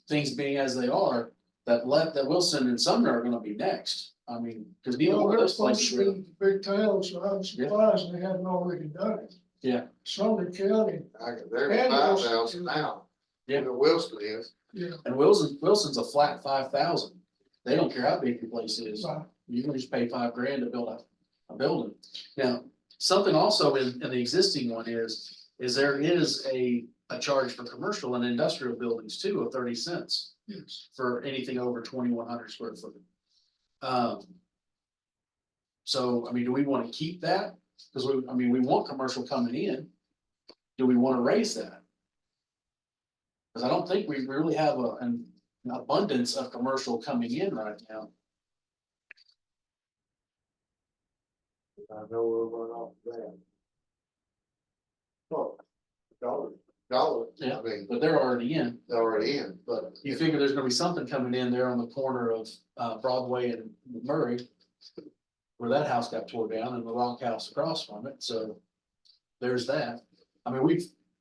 things being as they are, that Wilson and Sumner are gonna be next. Cause neither well, one of they're those supposed places. to be big towns, so I'm surprised they haven't already done it. Yeah. Sumner County, They're And 5,000 now. Yeah. The Wilson is. yeah, And Wilson's a flat 5,000. They don't care how big your place is. right. You can just pay $5,000 to build a building. Now, something also in the existing one is there is a charge for commercial and industrial buildings too of 30 cents Yes. for anything over 2,100 square foot. So, do we want to keep that? Because we want commercial coming in. Do we want to raise that? Because I don't think we really have an abundance of commercial coming in right now. I know we're going off that. Well, dollar, Yeah. I mean, But they're already in. they're already in, but. You figure there's gonna be something coming in there on the corner of Broadway and Murray. Where that house got tore down and the rock house across from it, so. There's that.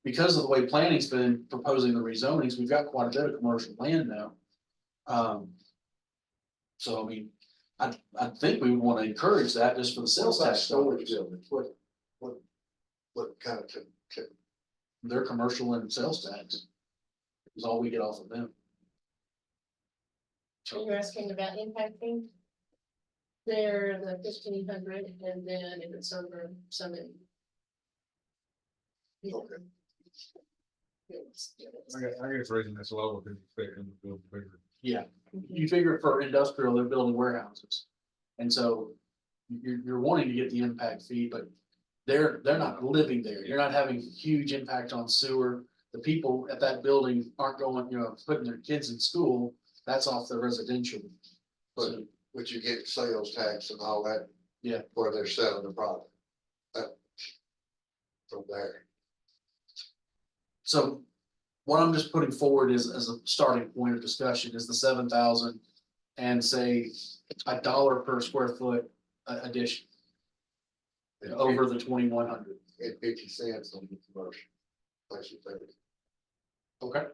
Because of the way planning's been proposing the rezonings, we've got quite a bit of commercial land now. So I think we would want to encourage that just for the sales What about tax storage dollars. buildings? What kind of, Their commercial and sales tax is all we get off of them. Are you asking about impacting? They're the 1,500, and then if it's over some. Yeah. okay, I guess raising this level is expecting to build bigger. Yeah, you figure for industrial, they're building warehouses. And so you're wanting to get the impact fee, but they're not living there. You're not having huge impact on sewer. The people at that building aren't going, putting their kids in school. That's off the residential. So, but you get sales tax and all that. Yeah. Where they're selling the product. That- From there. so what I'm just putting forward is, as a starting point of discussion, is the 7,000 and say $1 per square foot addition over the 2,100. At 50 cents on the commercial. Place you pay. Okay.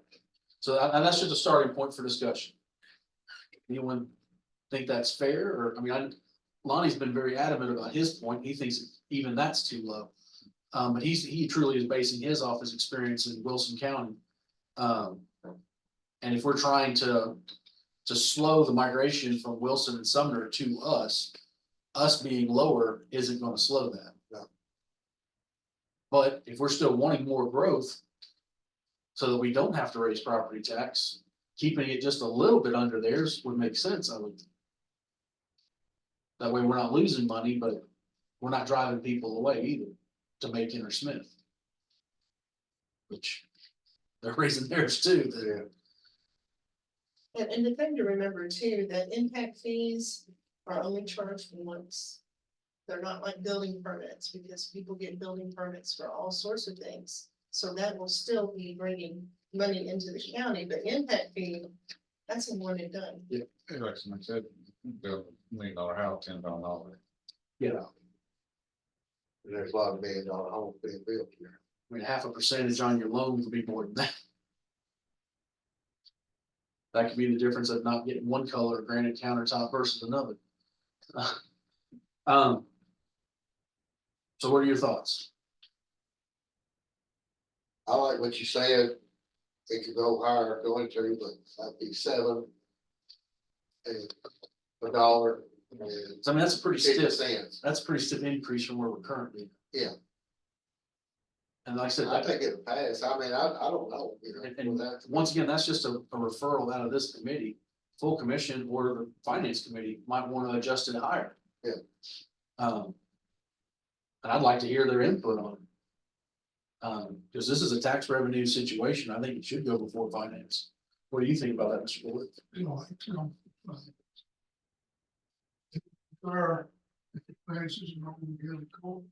So and that's just a starting point for discussion. Anyone think that's fair? Or, I mean, Lonnie's been very adamant about his point. He thinks even that's too low. But he truly is basing his off his experience in Wilson County. And if we're trying to slow the migration from Wilson and Sumner to us being lower isn't gonna slow that. No. But if we're still wanting more growth, so that we don't have to raise property tax, keeping it just a little bit under theirs would make sense, I would. That way we're not losing money, but we're not driving people away either to Macon or Smith. Which they're raising theirs too. Yeah. And the thing to remember too, that impact fees are only charged once. They're not like building permits, because people get building permits for all sorts of things. So that will still be bringing money into the county, but impact fee, that's a one and done. Hey, like somebody said, build $1 million house, $10,000. Yeah, And there's a lot of $1 million homes being built here. I mean, 0.5% on your loan would be more than that. That could be the difference of not getting one color granite countertop versus another. So what are your thoughts? I like what you said. It could go higher going to, but I'd be 7. And $1. And So I mean, that's a pretty 50 stiff, cents. that's a pretty stiff increase from where we're currently. Yeah. And like I said, I think it'll pass. I mean, I don't know, and with that. once again, that's just a referral out of this committee. Full commission or the finance committee might want to adjust it higher. Yeah. And I'd like to hear their input on it. Because this is a tax revenue situation. I think it should go before finance. What do you think about that, Mr. Ford? Prices are going to get cold.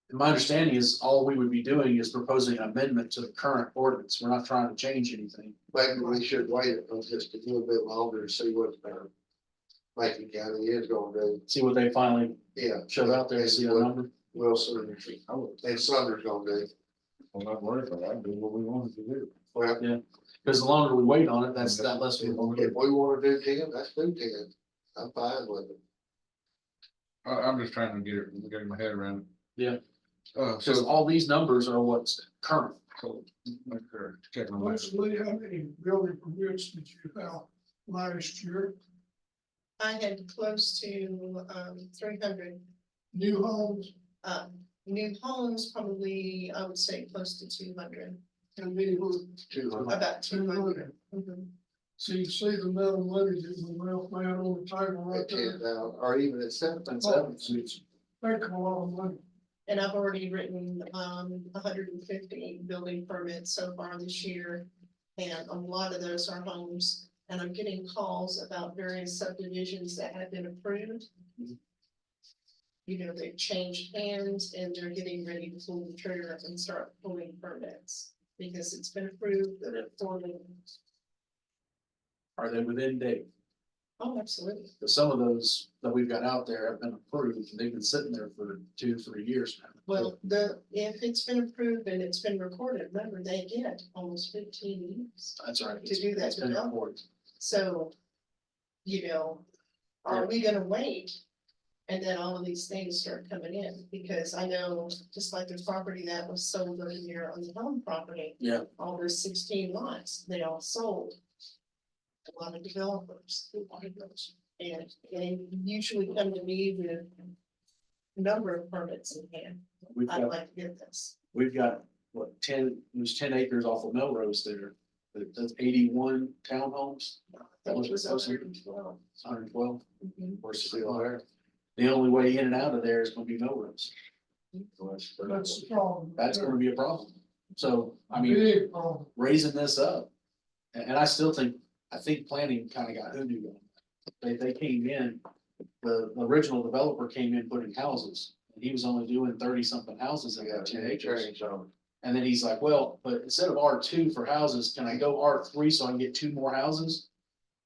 And my understanding is all we would be doing is proposing an amendment to the current ordinance. We're not trying to change anything. Maybe we should wait just a little bit longer and see what Macon County is gonna do. See what they finally Yeah. show out there and see a what number. Wilson and Sumner's gonna do. I'm not worried about that, do what we wanted to do. Well, Because the longer we wait on it, that's that less we're gonna if get. we wanna do 10, let's do 10. I'm fine with it. I'm just trying to get my head around it. Yeah. So, Because all these numbers are what's current. make sure, check on that. Honestly, how many building permits did you have last year? I had close to 300 New homes, new homes, probably, I would say close to 200, and they were 200. about 200. 200. Mhm. So you see the amount of money that we will find on the table right At there. 10,000, or even at 7. It's Think a lot of money. And I've already written 150 building permits so far this year. And a lot of those are homes, and I'm getting calls about various subdivisions that have been approved. You know, they've changed hands and they're getting ready to pull the trigger and start pulling permits. Because it's been approved, that it's forming. Are they within date? Oh, absolutely. Because some of those that we've got out there have been approved, and they've been sitting there for 2-3 years now. Well, if it's been approved and it's been recorded, remember, they get almost 15 years. That's right. To do that It's been development. recorded. So, you know, Are we gonna wait? And then all of these things start coming in, because I know, just like the property that was sold over here on the home property. Yeah. All those 16 lots, they all sold. A lot of developers, who wanted those, and they usually come to me with. a Number of permits in hand, We've I'd got, like to get this. we've got, what, there's 10 acres off of Melrose there. That's 81 townhomes, That was 112. 112. Mhm. We're still there. The only way in and out of there is gonna be Melrose. That's the problem. That's gonna be a problem. So, I mean, Big problem. raising this up, and I still think, I think planning kind of got hoodoo on. They came in, the original developer came in putting houses, and he was only doing 30-something houses in Yeah, that 10 acres. change on. And then he's like, well, but instead of R2 for houses, can I go R3 so I can get 2 more houses?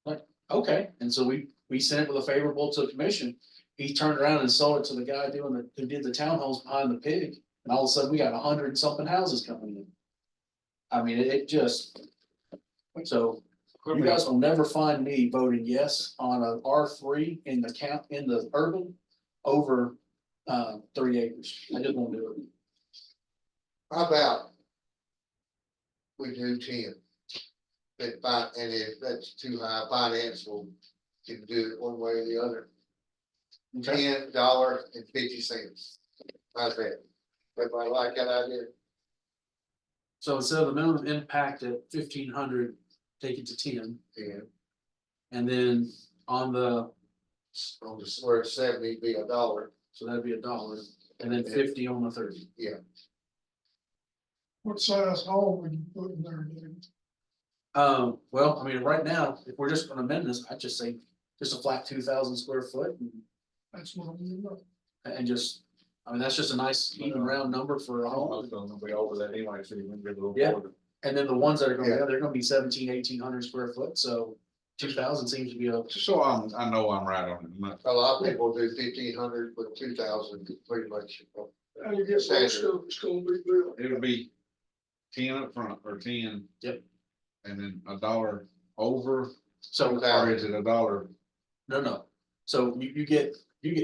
Like, okay, and so we sent it with a favorable to the commission. He turned around and sold it to the guy who did the townhomes behind the pig, and all of a sudden we got 100 and something houses coming in. I mean, it just, so you guys will never find me voting yes on a R3 in the urban over 3 acres. I just won't do it. How about? We do 10. And if that's too high finance, we'll can do it one way or the other. Okay, $10.50. How's that? Everybody like that idea? so instead of the minimum impact at 1,500, take it to 10, Yeah, and then on the, on the where it's 70 be $1. so that'd be $1, and then 50 on the 30. What size home would you put in there, dude? Well, I mean, right now, if we're just gonna amend this, I'd just say just a flat 2,000 square foot That's what I'm looking at. and just, I mean, that's just a nice even round number for a home. Most of them will be over that anyway, so you can get a little. Yeah. more. And then the ones that are gonna be, Yeah. they're gonna be 1,700-1,800 square foot, so 2,000 seems to be a, So I know I'm right on it. A lot of people do 1,500, but 2,000 pretty much. And you get some Standard. stuff that's gonna be built. It'll be 10 up front or 10. Yep. And then $1 over, so, or is it $1? no. So you get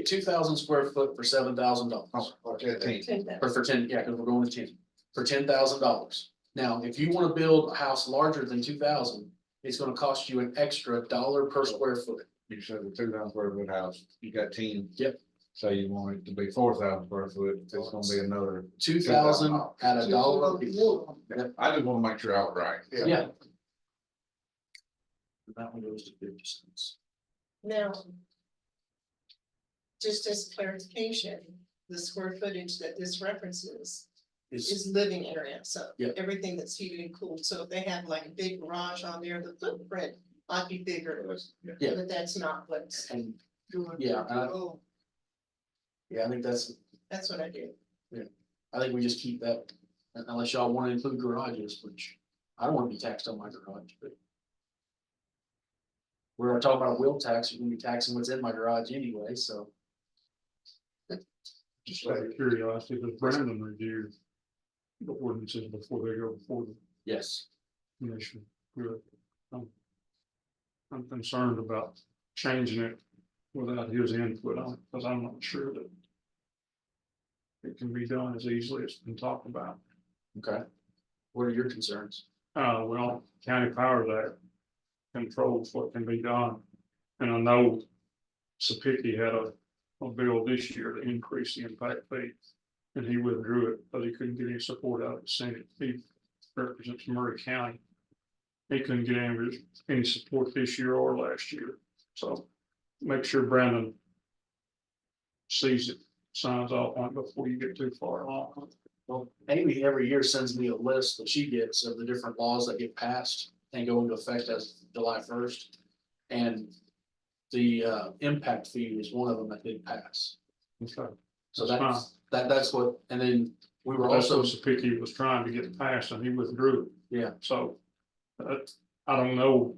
2,000 square foot for $7,000. Or 10. 10,000. Or for 10, yeah, because we're going with 10, for $10,000. Now, if you wanna build a house larger than 2,000, it's gonna cost you an extra $1 per square foot. You said the 2,000 square foot house, you got 10. Yep. So you want it to be 4,000 square foot, it's gonna be another. 2,000 at $1 a piece. I just wanna make sure I was right. Yeah. That one goes to 50 cents. Now. Just as clarification, the square footage that this references is living area, so. Yeah. Everything that's heated and cooled, so if they have like a big garage on there, the footprint might be bigger. Yeah. But that's not what's, And, yeah, and I think that's that's what I do. I think we just keep that, unless y'all wanna include garages, which I don't wanna be taxed on my garage, but. We're talking about a wheel tax, you're gonna be taxing what's in my garage anyway, so. Just out of curiosity, does Brandon review the ordinances before they go before the Yes, commission? Good. I'm concerned about changing it without his input on it, because I'm not sure that it can be done as easily as it's been talked about. okay. What are your concerns? Well, County Powers Act controls what can be done. And I know Sapiki had a bill this year to increase the impact fee. And he withdrew it because he couldn't get any support out of the Senate. He represents Murray County. He couldn't get any support this year or last year. So make sure Brandon sees it, signs off on it before you get too far along. Well, Amy every year sends me a list that she gets of the different laws that get passed and go into effect as July 1st. And the impact fee is one of them that did pass. Okay. So That's that's what, and then we were That's also, what Sapiki was trying to get passed and he withdrew it. yeah, So, I don't know.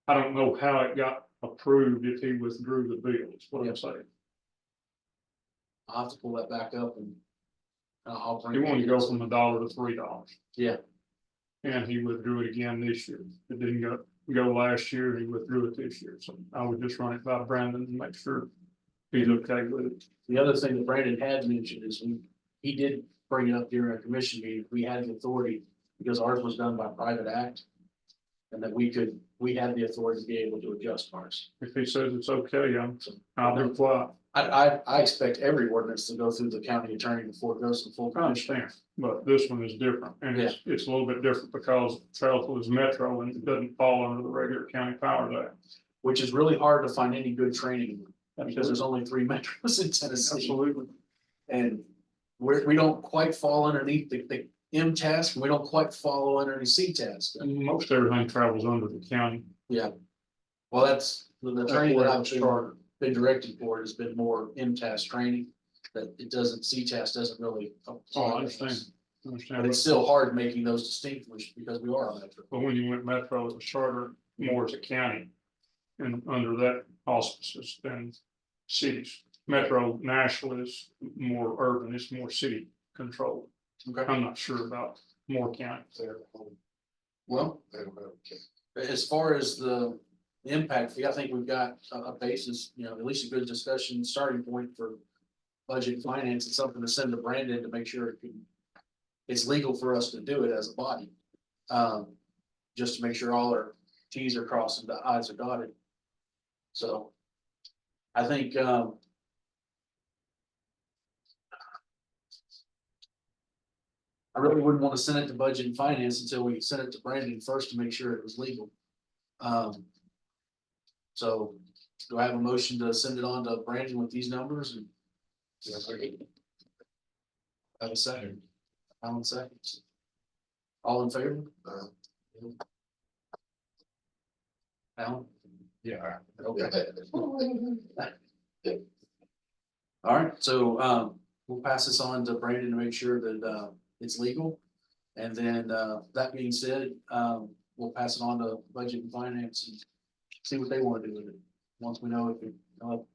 I don't know how it got approved if he withdrew the bill, is what I'm saying. I'll have to pull that back up and I'll bring. He wanted to go from $1 to $3. Yeah. And he withdrew it again this year. It didn't go last year, he withdrew it this year, so I would just run it by Brandon and make sure he's okay with it. The other thing that Brandon had mentioned is he did bring it up during a commission meeting, we had the authority, because ours was done by private act. And that we had the authority to be able to adjust ours. If he says it's okay, I'll reply. I expect every ordinance to go through the county attorney before it goes to full I commission. understand, but this one is different, and it's a little bit different because Charlottesville is metro and it doesn't fall under the regular county powers act. Which is really hard to find any good training, because there's only 3 metros in Tennessee. Absolutely. And we don't quite fall underneath the M task, and we don't quite follow underneath C task. And most everything travels under the county. Yeah. Well, that's the training that I've Started. been directed for has been more M task training, that it doesn't, C task doesn't really. Oh, I understand. But it's still hard making those distinctions because we are a metro. But when you went metro, it was charter more as a county. And under that auspices than cities. Metro Nashville is more urban, it's more city controlled. Okay. I'm not sure about Moore County. Well, as far as the impact fee, I think we've got a basis, at least a good discussion, starting point for budget and finance, and something to send to Brandon to make sure it's legal for us to do it as a body. Just to make sure all our T's are crossed and the I's are dotted. So I think, I really wouldn't want to send it to budget and finance until we sent it to Brandon first to make sure it was legal. So do I have a motion to send it on to Brandon with these numbers and? Have a second. Alan seconds. All in favor? Alan? Yeah. Okay. All right, so we'll pass this on to Brandon to make sure that it's legal. And then that being said, we'll pass it on to budget and finance and see what they want to do with it. Once we know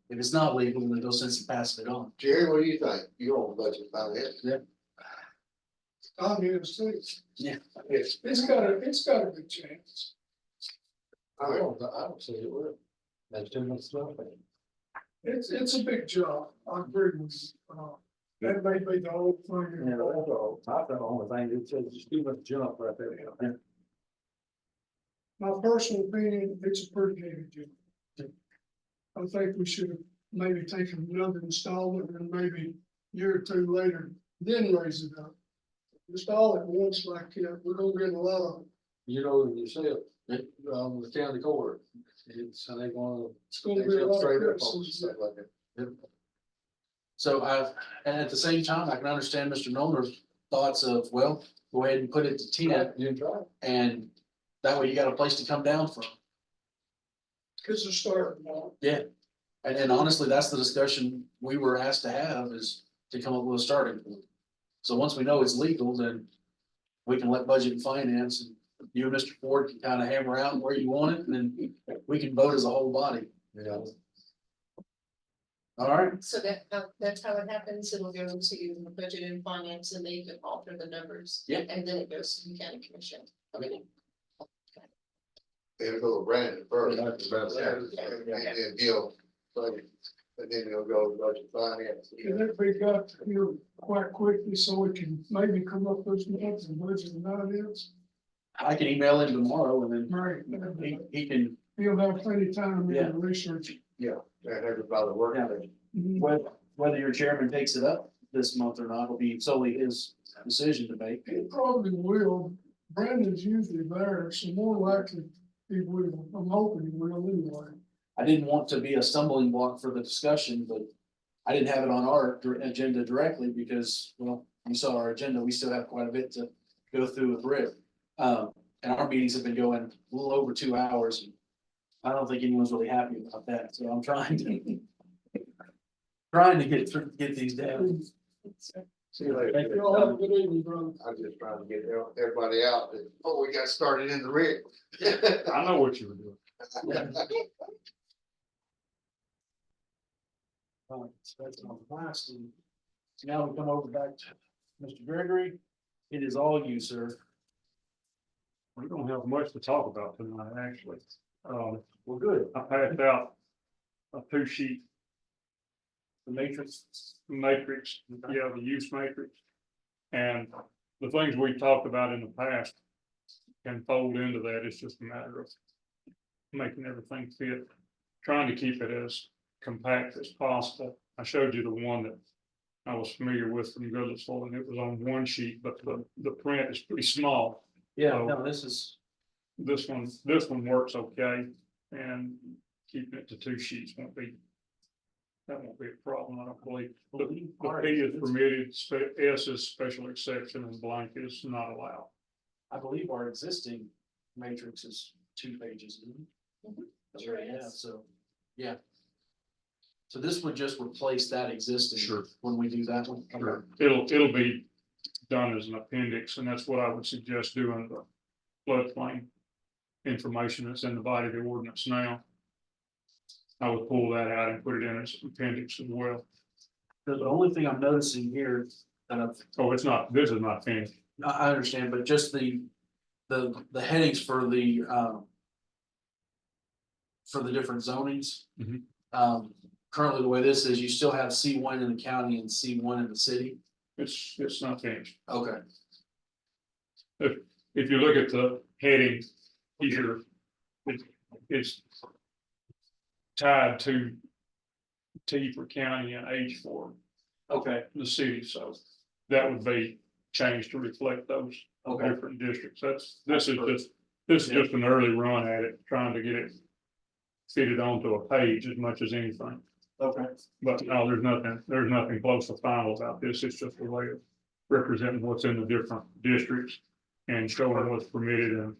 if it's not legal, then no sense in passing it on. Jerry, what do you think? You're on budget finance. I'm here to say, Yeah. it's got a good chance. I don't see it will. That's too much stuff. It's a big job, I agree with you. That may be the whole thing. I the only thing, it's a too much jump right there. My personal opinion, it's a pretty heavy job. I think we should have maybe taken another installment and maybe a year or two later, then raise it up. Just all at once like, we're gonna get a lot of, You know, yourself, the county court, they gonna. it's gonna be a lot of criticism. Stuff like that. So and at the same time, I can understand Mr. Nolan's thoughts of, well, go ahead and put it to 10, You try. and that way you got a place to come down from. It's a start. And honestly, that's the discussion we were asked to have, is to come up with a starting point. So once we know it's legal, then we can let budget and finance, and you and Mr. Ford can kind of hammer out where you want it, and then we can vote as a whole body. Yeah. All right, So that's how it happens. It'll go to budget and finance and they can alter the numbers. Yeah. And then it goes to the county commission. Okay. It'll go to Brandon first. Yeah, that's the best. And then he'll, budget, and then he'll go to budget finance. Can that be got here quite quickly so we can maybe come up with some numbers and budget and ideas? I can email him tomorrow, and then Right. he can, He'll have plenty of time Yeah. to research. And everybody working. Mhm. whether your chairman takes it up this month or not, will be solely his decision to make. It probably will. Brandon's usually there, so more likely he will. I'm hoping he will anyway. I didn't want to be a stumbling block for the discussion, but I didn't have it on our agenda directly because, well, you saw our agenda, we still have quite a bit to go through with Rick. And our meetings have been going a little over 2 hours. And I don't think anyone's really happy about that, so I'm trying to get these down. See you later. Y'all have a good evening, brother. I'm just trying to get everybody out before we got started in the rig. I know what you were doing. So that's on the last. And so now we come over back to Mr. Gregory. It is all you, sir. We don't have much to talk about tonight, actually. We're good. I passed out a 2-sheet The matrix. matrix, yeah, the use matrix. And the things we talked about in the past can fold into that. It's just a matter of making everything fit, trying to keep it as compact as possible. I showed you the one that I was familiar with from Goodlettsville, and it was on one sheet, but the print is pretty small. Yeah, So- no, this is, This one works okay, and keeping it to 2 sheets that won't be a problem, I don't believe. The P is permitted, S is special exception, and blank is not allowed. I believe our existing matrix is 2 pages. Isn't it? Mhm. That's Sure right, yeah, is. so, yeah. So this would just replace that existing. Sure. When we do that one. Sure. It'll be done as an appendix, and that's what I would suggest doing the floodplain information that's in the body of the ordinance now. I would pull that out and put it in as an appendix as well. The only thing I'm noticing here, and Oh, it's not, this is not finished. I understand, but just the headings for the different zonings. Mhm. Currently, the way this is, you still have C1 in the county and C1 in the city. It's not finished. Okay, If you look at the heading here, it's tied to T for county and H for okay, the city, so that would be changed to reflect those okay, different districts. This is just an early run at it, trying to get it fitted onto a page as much as anything. okay. But no, there's nothing close to final about this. It's just a way of representing what's in the different districts and showing what's permitted and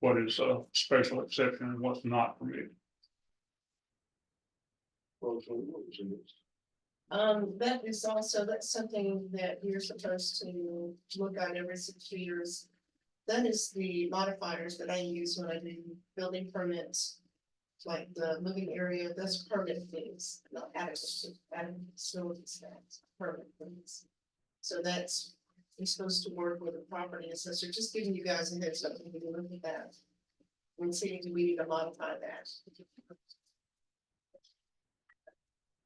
what is a special exception and what's not permitted. That is also, that's something that you're supposed to look at every 6 years. That is the modifiers that I use when I do building permits. Like the living area, that's permit things, not adequate facilities, that's permit things. So that's, you're supposed to work with a property assessor, just giving you guys a heads up, we can look at that. And see if we need to modify that.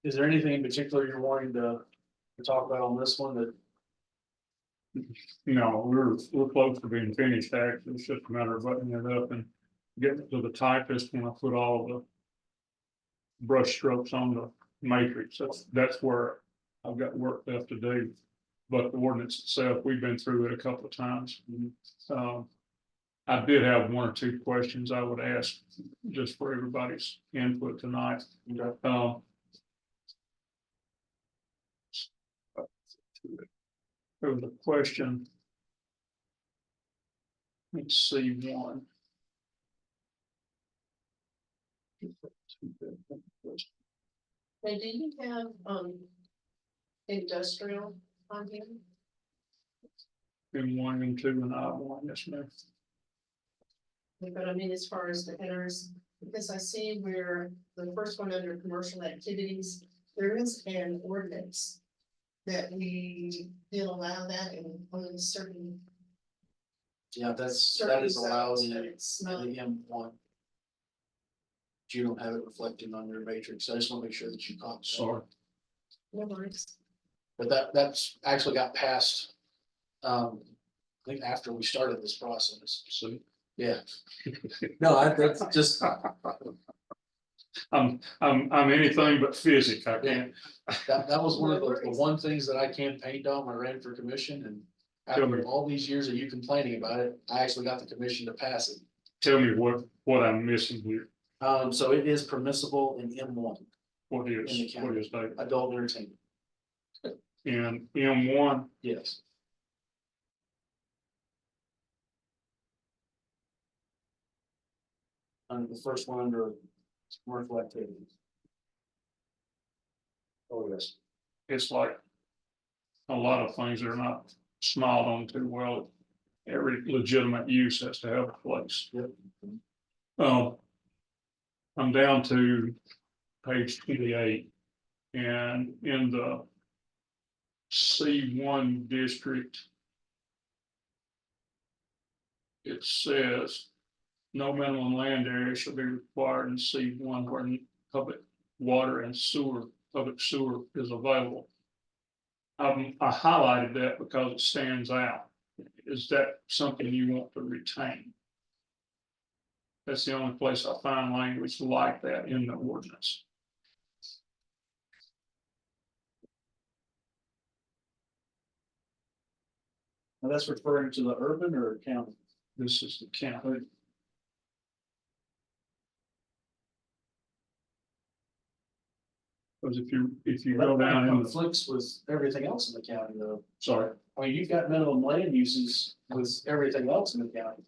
Is there anything in particular you're wanting to talk about on this one that? No, we're close to being finished, actually. It's just a matter of buttoning it up and getting it to the typist when I put all the brush strokes on the matrix. That's where I've got work left to do. But the ordinance itself, we've been through it a couple of times. I did have 1 or 2 questions I would ask just for everybody's input tonight. There was a question. Let's see one. Now, do you have, industrial on here? In 1 and 2 and I one, yes, ma'am. But I mean, as far as the headers, because I see where the first one under commercial activities, there is an ordinance. That we did allow that in only certain. Yeah, that is certain allowed zones, in but it's not. the M1. You don't have it reflected on your matrix. I just want to make sure that you caught. that. Sorry. No worries. But that's actually got passed. I think after we started this process. See. Yeah. No, that's just, I'm anything but physic. I can't. that was one of the one things that I campaigned on when I ran for commission, and after all these years of you complaining about it, I actually got the commission to pass it. Tell me what I'm missing here. So it is permissible in M1, What In the is county. that? adult entertainment, In M1, yes. Under the first one under commercial activities. Oh, yes. it's like a lot of things that are not smiled on too well. Every legitimate use has to have a place. Yep. I'm down to page 28, and in the C1 district, it says. No minimum land area shall be required in C1 where public water and public sewer is available. I highlighted that because it stands out. Is that something you want to retain? That's the only place I find language like that in the ordinance. Now that's referring to the urban or county? This is the county. Because if you go down in the, Conflicts with everything else in the county though. sorry, I mean, you've got minimum land uses with everything else in the county.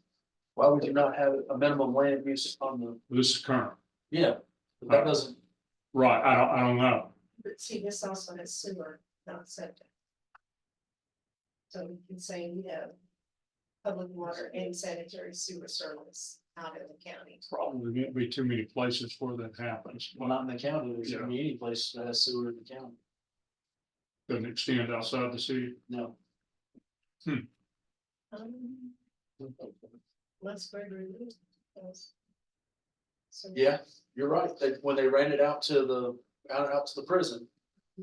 Why would you not have a minimum land use on the, this is current, yeah, but that doesn't, right, I don't know, But see, this also has sewer, not septic. So you can say we have public water and sanitary sewer service out in the county. probably won't be too many places where that happens, well, but not in the county, there shouldn't be any place that has sewer in the county, doesn't extend outside the city. no. Let's go to. So. Yeah, you're right, when they rent it out to out to the prison,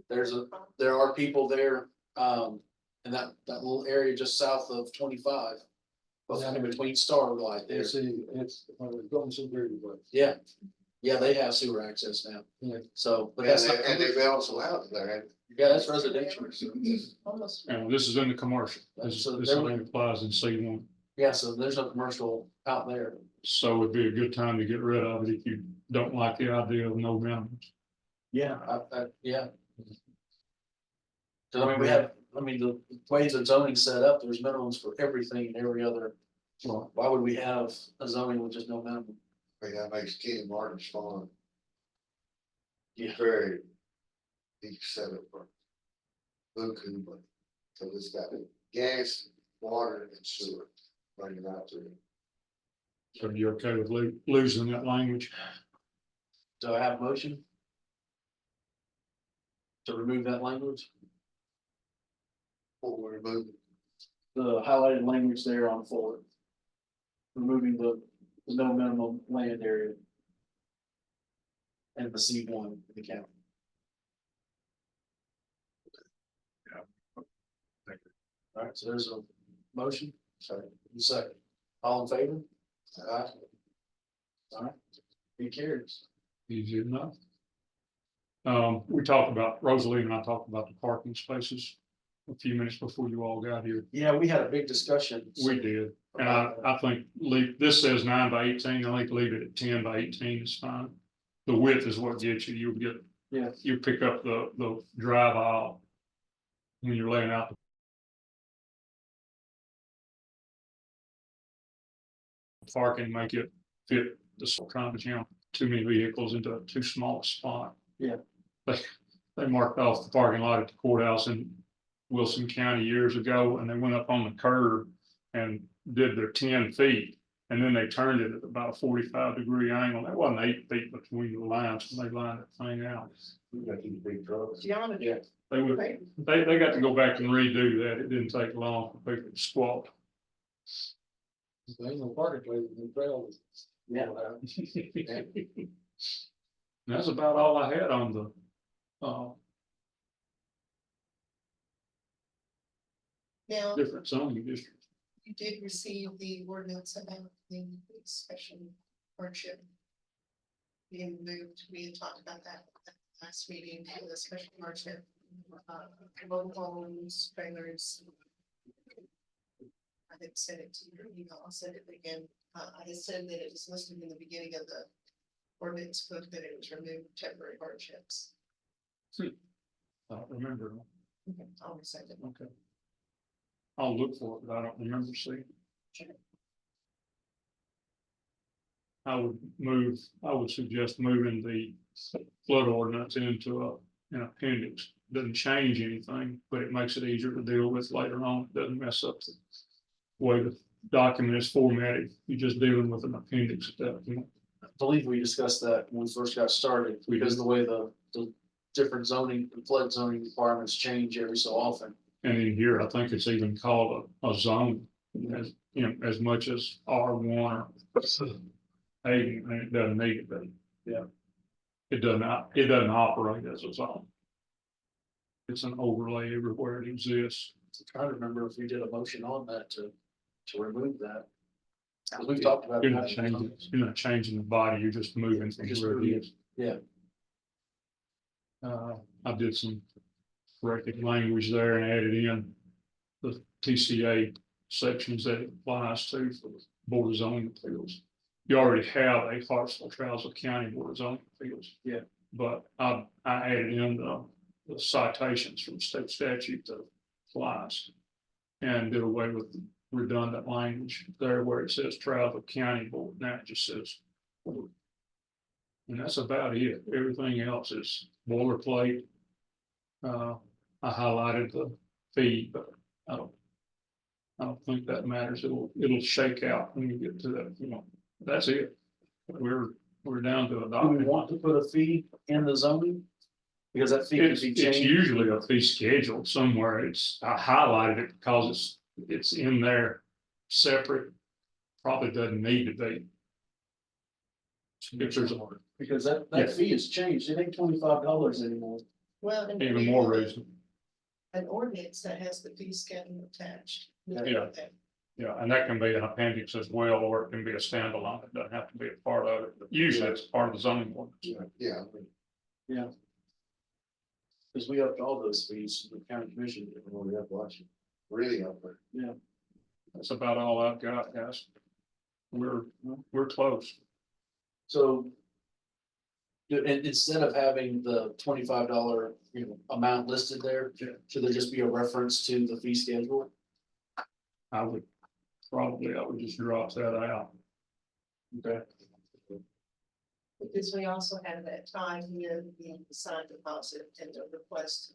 there are people there, in that little area just south of 25. In between Starlight there, it's going so very well. yeah, they have sewer access now. Yeah. So, but And that's not, they also have there. yeah, that's residential, Almost. And this is in the commercial, this So this only applies in C1. yeah, so there's no commercial out there. So it'd be a good time to get rid of it if you don't like the idea of no minimums. Yeah, yeah. Cause I mean, the ways the zoning set up, there's minimums for everything and every other. Well, why would we have a zoning with just no minimum? I mean, that makes Ken Martin's farm. Yeah. Very deep setup for. Buku, but, so it's got gas, water and sewer running out to it. So you're okay with losing that language? Do I have a motion? To remove that language, What we're moving, the highlighted language there on forward. Removing the no minimum land area. And the C1 in the county. Alright, so there's a motion, sorry, second, all in favor? Aye. Alright, who cares? Easy enough. We talked about, Rosalie and I talked about the parking spaces a few minutes before you all got here. Yeah, we had a big discussion. We did, and I think this says 9 by 18, I think leave it at 10 by 18 is fine. The width is what gets you, you'll get. Yeah. You pick up the drive aisle. When you're laying out. The parking, make it fit the kind of, too many vehicles into a too small a spot. Yeah. They marked off the parking lot at the courthouse in Wilson County years ago, and they went up on the curb and did their 10 feet. And then they turned it at about a 45-degree angle. That wasn't 8 feet between the lines when they lined that thing out. we got these big trucks. Geometry. They would, Right. they got to go back and redo that. It didn't take long for people to squat. There's no parking place in the trail. Yeah. That's about all I had on the, Now, different zoning districts. you did receive the ordinance about the special hardship being moved. We had talked about that at the last meeting, the special hardship. Mobile homes, trailers. I didn't send it to your email, I'll send it again. I had said that it was listed in the beginning of the ordinance book that it was removed temporary hardships. I don't remember. I'll resend it. Okay. I'll look for it, but I don't remember seeing. it. I would suggest moving the flood ordinance into an appendix. Doesn't change anything, but it makes it easier to deal with later on. It doesn't mess up the way the document is formatted. You're just dealing with an appendix at that point. I believe we discussed that when we first got started, because of the way the different zoning, flood zoning requirements change every so often. And in here, I think it's even called a zone. as, you know, as much as R1 or A, and it doesn't need it, but, yeah. It doesn't operate as its own. It's an overlay everywhere it exists. Trying to remember if we did a motion on that to remove that. 'Cause we've talked about. You're not that. changing, you're not changing the body, you're just moving from Just where it moving is. Yeah, I did some corrected language there and added in the TCA sections that it applies to for the Board of Zoning Appeals. You already have a Hartsville-Trousdale County Board of Zoning Appeals. Yeah. But I added in the citations from state statute that applies. And did away with redundant language there where it says Trousdale County Board, now it just says board. And that's about it. Everything else is boilerplate. I highlighted the fee, but I don't think that matters. It'll shake out when you get to that, you know, that's it. We're down to a do we document. want to put a fee in the zoning? Because that fee can It's be changed. usually a fee schedule somewhere. I highlighted it because it's in there separate. Probably doesn't need to be. If there's Because that Yeah. fee has changed, it ain't $25 anymore. Well, and even we more have reason. an ordinance that has the fee schedule attached. Yeah. Yeah, and that can be an appendix as well, or it can be a standalone. It doesn't have to be a part of it. But usually it's part of the zoning ordinance. Yeah, Because we upped all those fees, the county commission, did when we have watching. really up there. That's about all I've got, guys. We're close. So. And instead of having the $25, amount listed there, should there just be a reference to the fee schedule? I would just drop that out. Okay. Because we also have that time here, the signed deposit and the request,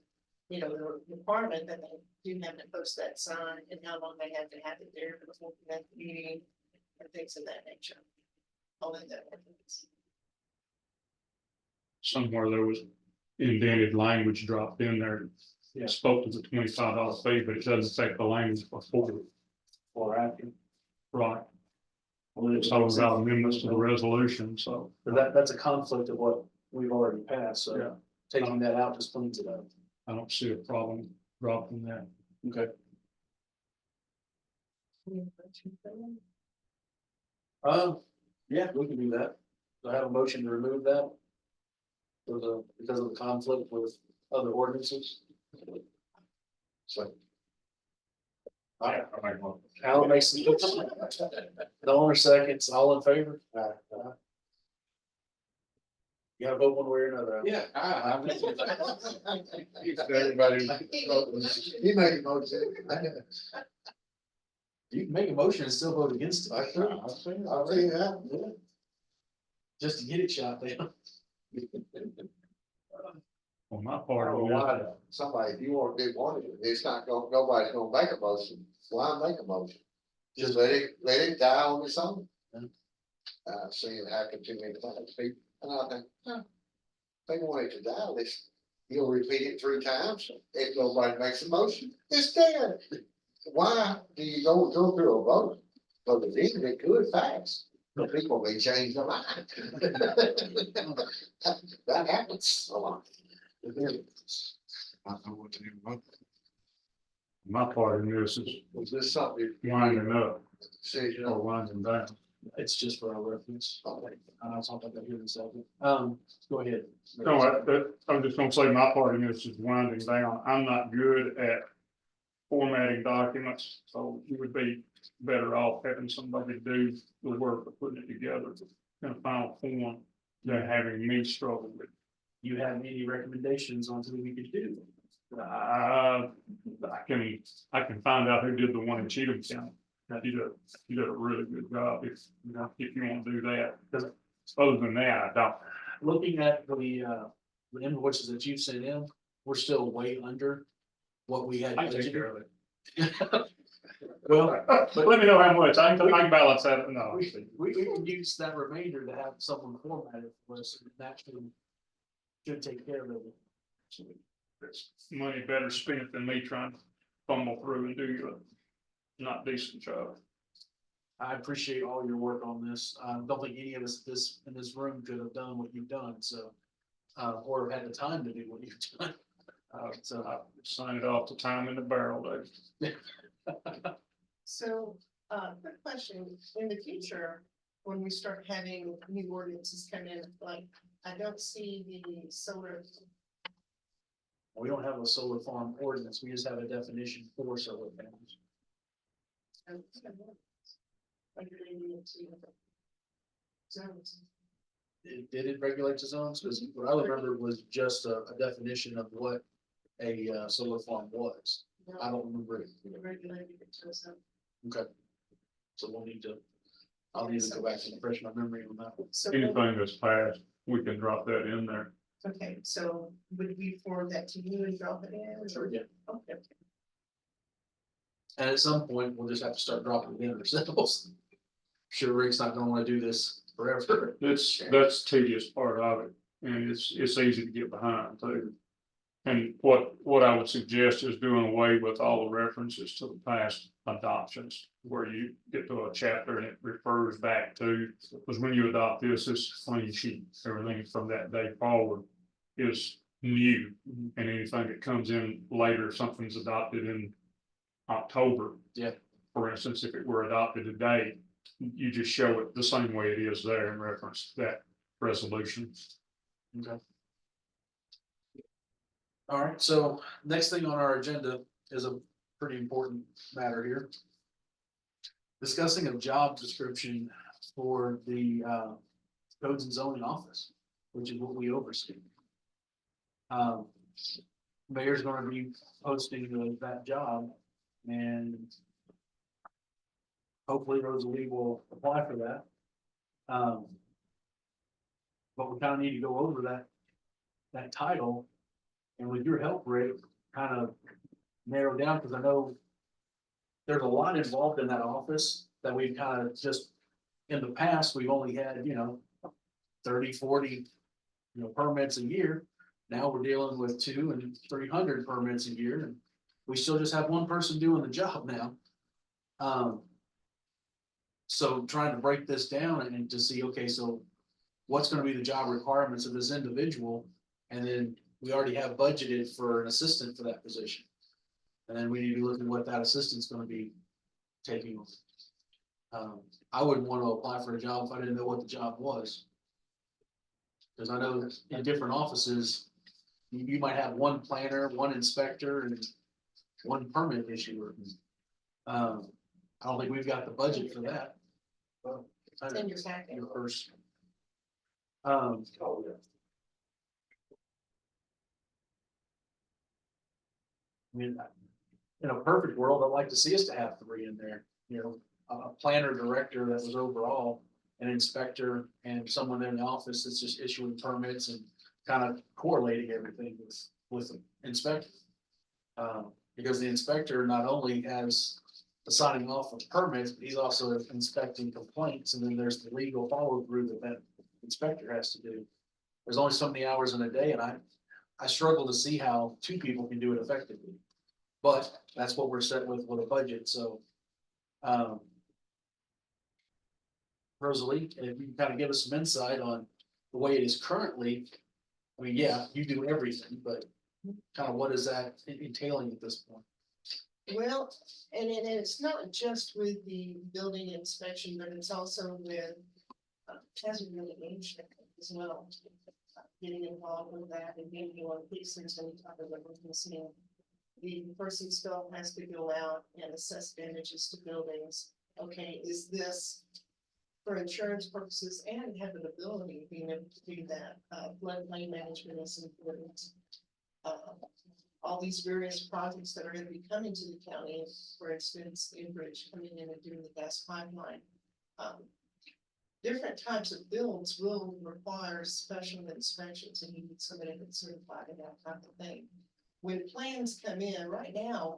the requirement that they do have to post that sign and how long they have to have it there before the next meeting and things of that nature. All in that ordinance. Somewhere there was indented language dropped in there. Yeah. Spoke to the $25 fee, but it doesn't affect the language before. Or after. Right. Well, It's all about amendments to the resolution, so. But that's a conflict of what we've already passed, Yeah. so taking that out just cleans it up. I don't see a problem dropping that. Okay. Yeah, we can do that. Do I have a motion to remove that? Because of the conflict with other ordinances? So, Alan makes the motion. Dollar seconds, all in favor? You gotta vote one way or another. yeah. Everybody. He made a motion. You can make a motion and still vote against I it, see that. just to get it shot down. On my I part, don't know why, somebody, if you want to do one, it's not gonna, nobody's gonna make a motion, why make a motion? Just let it die on its own. I've seen it happen too many times, people, and I think, they want it to die, you'll repeat it 3 times, if nobody makes a motion, it's dead. Why do you go through a vote? But the thing that good fast, but people may change their mind. That happens a lot. I don't know what to do about that. my part in this is Was this something? winding up Decision or on? winding down. It's just for our reference. I'll talk about that here in a second. Go ahead. No, I'm just gonna say my part in this is winding down. I'm not good at formatting documents, so you would be better off having somebody do the work of putting it together in a final form than having me struggle with it. You have any recommendations on who we could do? I can find out who did the one in Cheatham County. You did a really good job if you want to do that. Because other than that, I don't. Looking at the invoices that you sent in, we're still way under what we had. I can take budgeted. care of it. Well, But let me know how much. I can balance that. No. we can use that remainder to have someone format it for us, and that should take care of it. There's money better spent than me trying to fumble through and do not decent job. I appreciate all your work on this. I don't think any of us in this room could have done what you've done, so. Or had the time to do what you've done. So, I signed it off the time in the barrel, Dave. So, quick question, in the future, when we start having new ordinances come in, like, I don't see the solar. we don't have a solar farm ordinance, we just have a definition for solar panels. Zones. Did it regulate the zones? Because what I remember was just a definition of what a solar farm was. I don't remember it. Regulated it to a zone. Okay. So I'll need to go back and refresh my memory on that. So, Anything that's passed, we can drop that in there. okay, so would we forward that to you and drop it in? Sure, yeah. Okay. And at some point, we'll just have to start dropping it in ourselves. Sure, Rick's not gonna wanna do this forever. That's tedious part of it, and it's easy to get behind too. And what I would suggest is doing away with all the references to the past adoptions, where you get to a chapter and it refers back to, because when you adopt this, it's clean sheet, everything from that day forward is new. And anything that comes in later, something's adopted in October. Yeah. For instance, if it were adopted today, you just show it the same way it is there in reference to that resolution. Okay. All right, so next thing on our agenda is a pretty important matter here. Discussing a job description for the codes and zoning office, which is what we oversee. Mayor's gonna be posting that job, and hopefully Rosalie will apply for that. But we kind of need to go over that title. And with your help, Rick, kind of narrow down, because I know there's a lot involved in that office that we've kind of just, in the past, we've only had, 30, 40, permits a year. Now we're dealing with 200 and 300 permits a year, and we still just have one person doing the job now. So trying to break this down and to see, okay, so what's gonna be the job requirements of this individual? And then we already have budgeted for an assistant for that position. And then we need to look at what that assistant's gonna be taking on. I wouldn't want to apply for a job if I didn't know what the job was. Cause I know that in different offices, you might have one planner, one inspector, and one permit issuer. I don't think we've got the budget for that. Well, It's in your packet. your first. I mean, in a perfect world, I'd like to see us to have 3 in there, a planner director that was overall, an inspector, and someone in the office that's just issuing permits and kind of correlating everything with the inspector. Because the inspector not only has the signing off of permits, but he's also inspecting complaints, and then there's the legal follow through that inspector has to do. There's only so many hours in a day, and I struggle to see how 2 people can do it effectively. But that's what we're set with a budget, so. Rosalie, if you can kind of give us some insight on the way it is currently. I mean, yeah, you do everything, but kind of what is that entailing at this point? Well, and it's not just with the building inspection, but it's also with hazard mitigation as well. Getting involved with that and being able to fix things when you talk about witnessing. The person still has to go out and assess damages to buildings. Okay, is this for insurance purposes and habitability, being able to do that? Floodplain management is important. All these various projects that are going to be coming to the county, for instance, Enbridge coming in and doing the gas pipeline. Different types of builds will require special inspections, and you need somebody that's certified in that type of thing. When plans come in right now,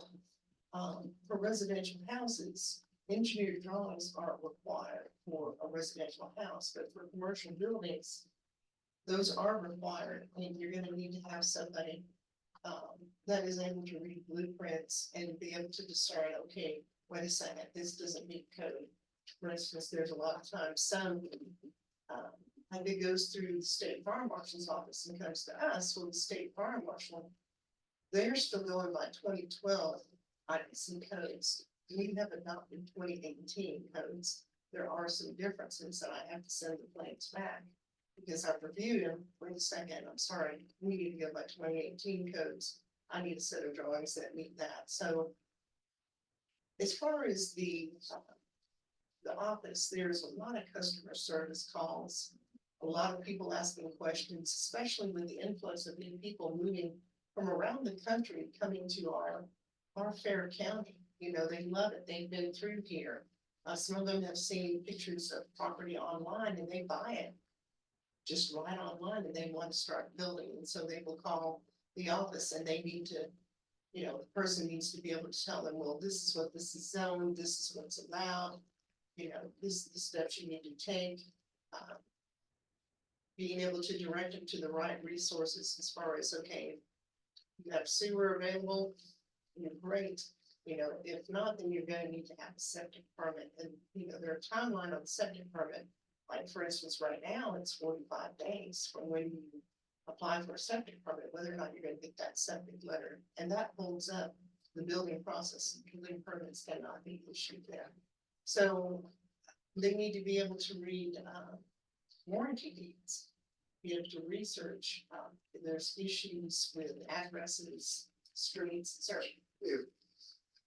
for residential houses, engineered drawings aren't required for a residential house, but for commercial buildings, those are required, and you're gonna need to have somebody that is able to read blueprints and be able to discern, okay, wait a second, this doesn't meet code. For instance, there's a lot of times some, like it goes through the state fire marshal's office and comes to us, well, the state fire marshal, they're still going by 2012 IPC codes. We have adopted 2018 codes. There are some differences that I have to send the plans back. Because I've reviewed them, wait a second, I'm sorry, we need to go by 2018 codes. I need a set of drawings that meet that, so. As far as the office, there's a lot of customer service calls. A lot of people asking questions, especially with the influx of new people moving from around the country coming to our fair county. You know, they love it, they've been through here. Some of them have seen pictures of property online and they buy it. Just right online and they want to start building, and so they will call the office and they need to, you know, the person needs to be able to tell them, well, this is what this is zoned, this is what's allowed. You know, this is the steps you need to take. Being able to direct them to the right resources as far as, okay, you have sewer available, you're great. You know, if not, then you're gonna need to have a septic permit, and, you know, there are timeline on the septic permit. Like, for instance, right now, it's 45 days from when you apply for a septic permit, whether or not you're gonna get that septic letter, and that holds up the building process. Building permits cannot be issued there. So they need to be able to read warranty deeds, be able to research, if there's issues with addresses, streets, etc. If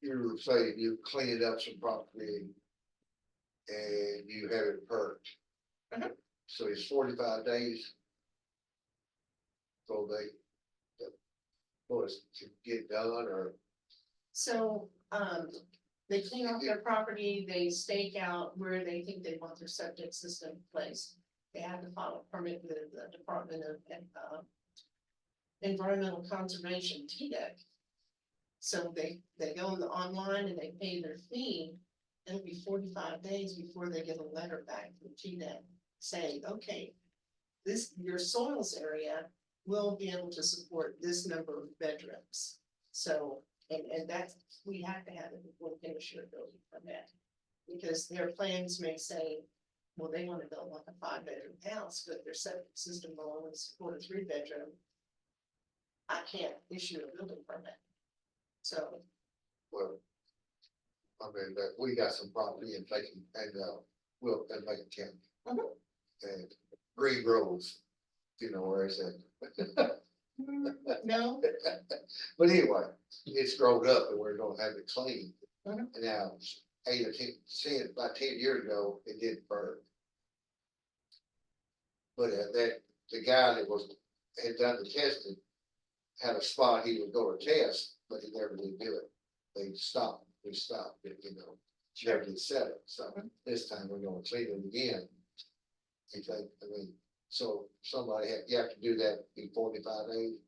you say you cleaned up some property and you have it perked. Mhm. So it's 45 days. So for us to get done, or So, they clean off their property, they stake out where they think they want their septic system placed. They have to file a permit with the Department of, Environmental Conservation, TDEC. So they go on the online and they pay their fee. It'll be 45 days before they get a letter back from TDEC saying, okay, this, your soils area will be able to support this number of bedrooms. So, and that's, we have to have it before we finish your building permit. Because their plans may say, well, they want to build like a 5-bedroom house, but their septic system will only support a 3-bedroom. I can't issue a building permit. So, well. I mean, that we got some property in Macon and well, in Macon County. Mhm. And Green Groves, you know where it's at. no, But anyway, it's grown up and we're gonna have it cleaned. Mhm. And now, 8 or 10, about 10 years ago, it didn't burn. But the guy that had done the testing had a spot he would go to test, but he never did do it. We stopped it, you know, never did set it, so this time we're gonna clean it again. You think, I mean, so you have to do that in 45 days.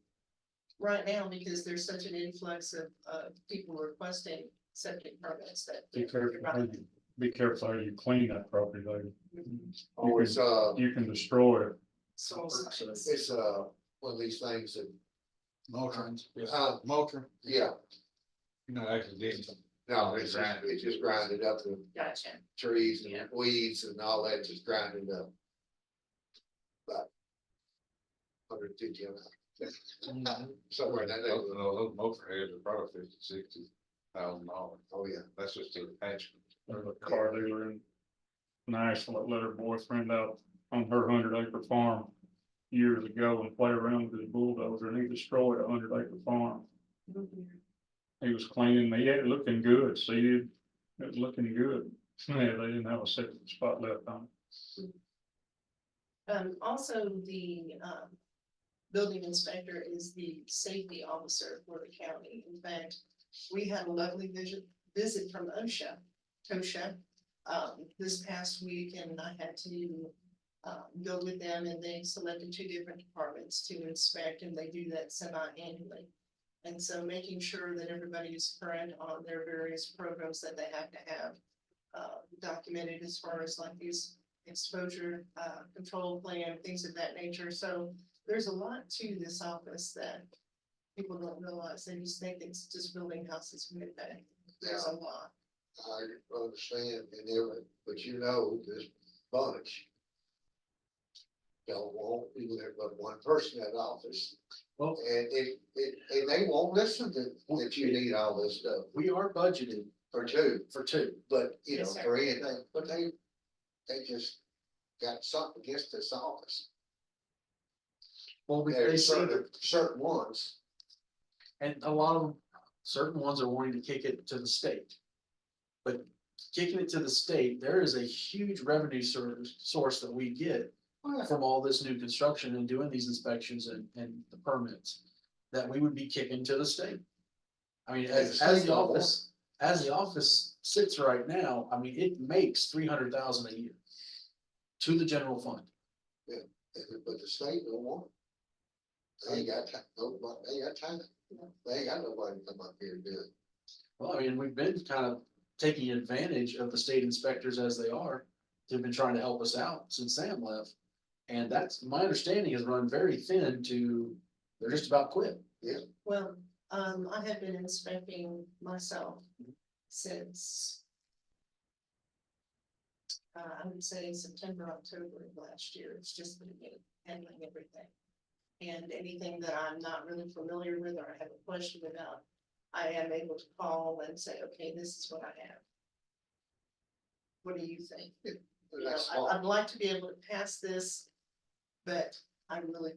right now, because there's such an influx of, people requesting septic permits that. Be careful how you clean that property, though. Oh, it's You can destroy it. Soil science. it's one of these things that, Motrin, Motrin, yeah, you know, actually did. no, it's just grinded up with Gotcha. trees Yeah. and weeds and all that, just grinding up. About 150 of that. Somewhere in that Those neighborhood. motor heads are probably $50,000-$60,000. Oh, yeah. That's just an attachment. There's a car dealer in Nashville that let her boyfriend out on her 100-acre farm years ago and play around with his bulldozer, and he destroyed a 100-acre farm. He was cleaning, he had it looking good, seeded, it was looking good. Yeah, they didn't have a septic spot left on it. Also, the, building inspector is the safety officer for the county. In fact, we had a lovely visit from TOSHA, this past week, and I had to go with them, and they selected 2 different departments to inspect, and they do that semi-annually. And so making sure that everybody is current on their various programs that they have to have documented as far as like these exposure control plan, things of that nature. So there's a lot to this office that people don't realize. They just think it's just building houses with that. There's a lot. I understand, and everything, but you know, this bunch. Don't want, even there but one person in office, Well, and and they won't listen to, that you need all this stuff we are budgeted for two, for two. but, you know, Yes, sir. for anything, but they just got something against this office. Well, they There's see that, certain ones, and a lot of them, certain ones are wanting to kick it to the state. But kicking it to the state, there is a huge revenue source that we get from all this new construction and doing these inspections and the permits. That we would be kicking to the state. I mean, And as the state the don't want office, as the office sits right now, I mean, it makes 300,000 a year. To the general fund. but the state don't want. it. They ain't got time, nobody, they ain't got time, they ain't got nobody to come up here and do it. Well, I mean, we've been kind of taking advantage of the state inspectors as they are. They've been trying to help us out since Sam left. And that's, my understanding has run very thin to, they're just about quit. Well, I have been inspecting myself since. I would say September, October of last year, it's just been me handling everything. And anything that I'm not really familiar with or I have a question about, I am able to call and say, okay, this is what I have. What do you think? You know, That's I'd all. like to be able to pass this, but I'm really,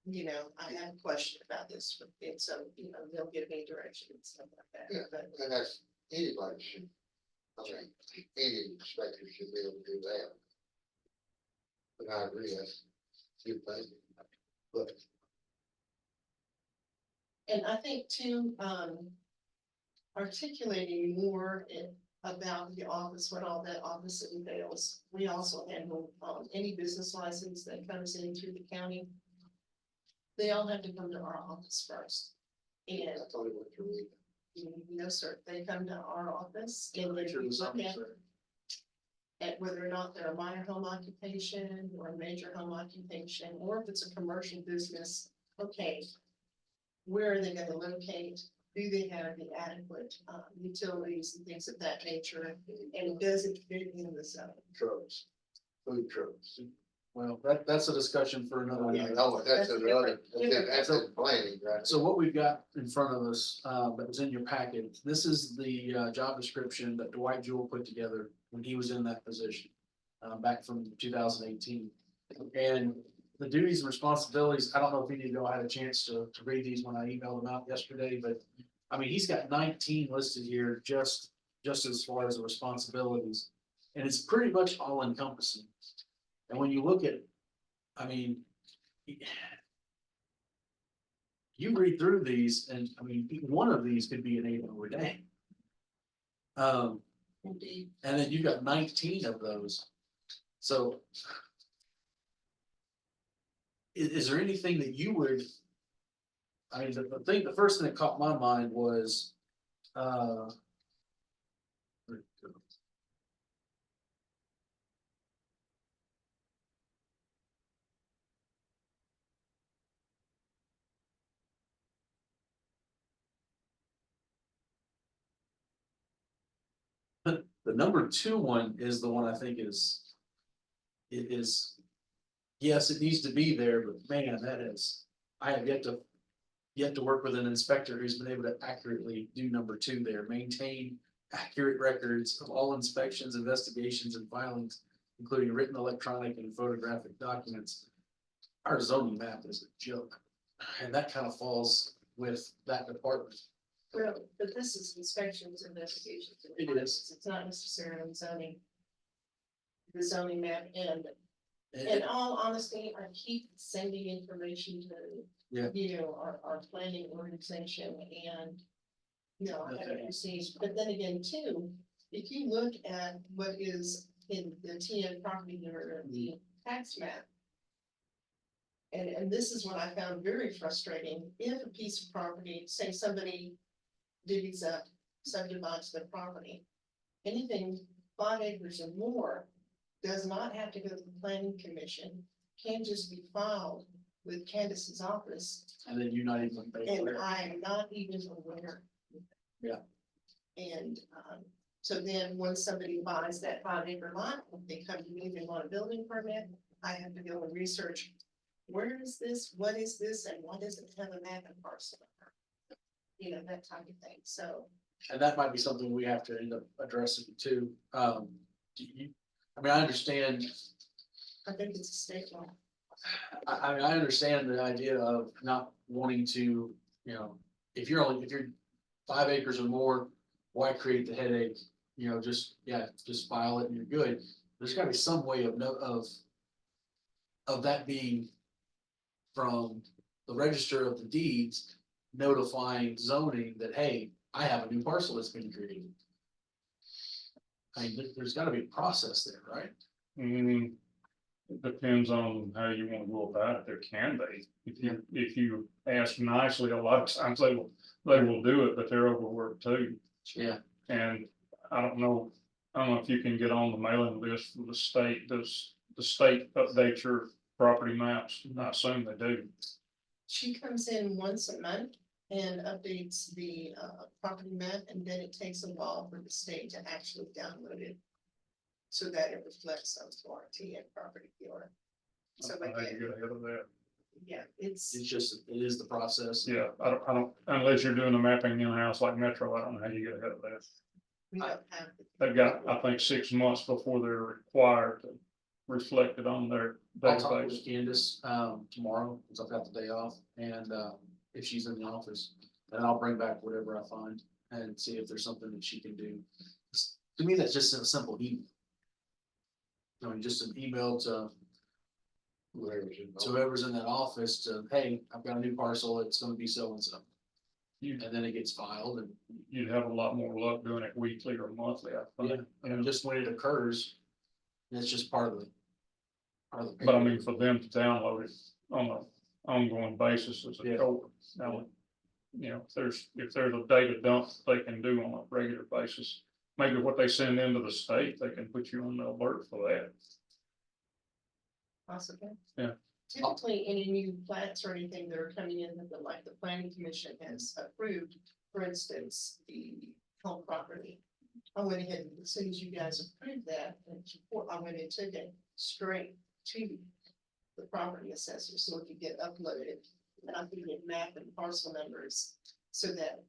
you know, I have a question about this, and so, you know, they'll give me direction and stuff like Yeah. that, but. And that's, anybody should, I mean, any inspector should be able to do that. But I agree, that's a good thing. But And I think too, articulating more about the office, what all that office entails. We also handle, any business license that comes in through the county. They all have to come to our office first. And, I thought it went through. no, sir, they come to our office and then Make sure we there's look something at, there. whether or not they're a minor home occupation or a major home occupation, or if it's a commercial business, okay. Where are they gonna locate? Do they have the adequate, utilities and things of that nature? And does it fit in the zone? Trucks, food trucks. Well, that's a discussion for another. Yeah. night. No, that's That's another, different. that's a planning, right? So what we've got in front of us, that was in your packet, this is the, job description that Dwight Jewell put together when he was in that position. Back from 2018. And the duties and responsibilities, I don't know if any of y'all had a chance to read these when I emailed them out yesterday, but. I mean, he's got 19 listed here, just as far as the responsibilities. And it's pretty much all encompassing. And when you look at, I mean. You read through these and, I mean, one of these could be an 8-hour day. Indeed. And then you've got 19 of those. So. Is there anything that you would? I mean, the first thing that caught my mind was, the number 2 one is the one I think is. It is, yes, it needs to be there, but man, that is, I have yet to work with an inspector who's been able to accurately do number 2 there, maintain accurate records of all inspections, investigations, and filings, including written, electronic, and photographic documents. Our zoning map is a joke, and that kind of falls with that department. Well, but this is inspections, investigations. and It is. findings. It's not necessarily zoning. The zoning map, and And- in all honesty, I keep sending information to. Yeah. You know, our planning organization and. No, I haven't Okay. received, but then again, too, if you look at what is in the TN property or the tax map. And this is what I found very frustrating, if a piece of property, say somebody divvies up, subdivides their property. Anything 5 acres or more does not have to go to the planning commission, can just be filed with Candace's office, And then you're not even. and I am not even aware. Yeah. And, So then, when somebody buys that 5 acre lot, if they come to me, they want a building permit, I have to go and research. Where is this, what is this, and why does it have a map and parcel? You know, that type of thing, so. And that might be something we have to end up addressing too. Do you, I mean, I understand, I think it's a state law. I understand the idea of not wanting to, you know, if you're 5 acres or more, why create the headache? You know, just file it and you're good. There's gotta be some way of that being from the register of the deeds notifying zoning that, hey, I have a new parcel that's been created. I mean, there's gotta be a process there, right? It depends on how you want to go about it. There can be. If you ask nicely, a lot of times they will do it, but they're overworked too. Yeah. And I don't know if you can get on the mailing list from the state. Does the state update your property maps? I assume they do. She comes in once a month and updates the property map, and then it takes a while for the state to actually download it. So that it reflects on warranty and property viewer. So How you again, get ahead of that? yeah, it's, It is the process. Yeah, I don't, unless you're doing the mapping in-house like Metro, I don't know how you get ahead of that. we don't have. They've got, I think, 6 months before they're required to reflect it on their I'll talk database. with Candace, tomorrow, because I've got the day off, and, if she's in the office, then I'll bring back whatever I find and see if there's something that she can do. To me, that's just a simple email. I mean, just an email to whoever's in that office to, hey, I've got a new parcel, it's gonna be so and so. You- And then it gets filed and, You'd have a lot more luck doing it weekly or monthly, I think. and just when it occurs, it's just part of the. But I mean, for them to download it on an ongoing basis is a Yeah. chore. Now, you know, if there's a data dump they can do on a regular basis, maybe what they send into the state, they can put you on the alert for that. Possible. Yeah. Typically, any new plats or anything that are coming in that the planning commission has approved, for instance, the home property. I went ahead, and as soon as you guys approved that, I went and took it straight to the property assessor, so it could get uploaded. And I could get map and parcel numbers, so that,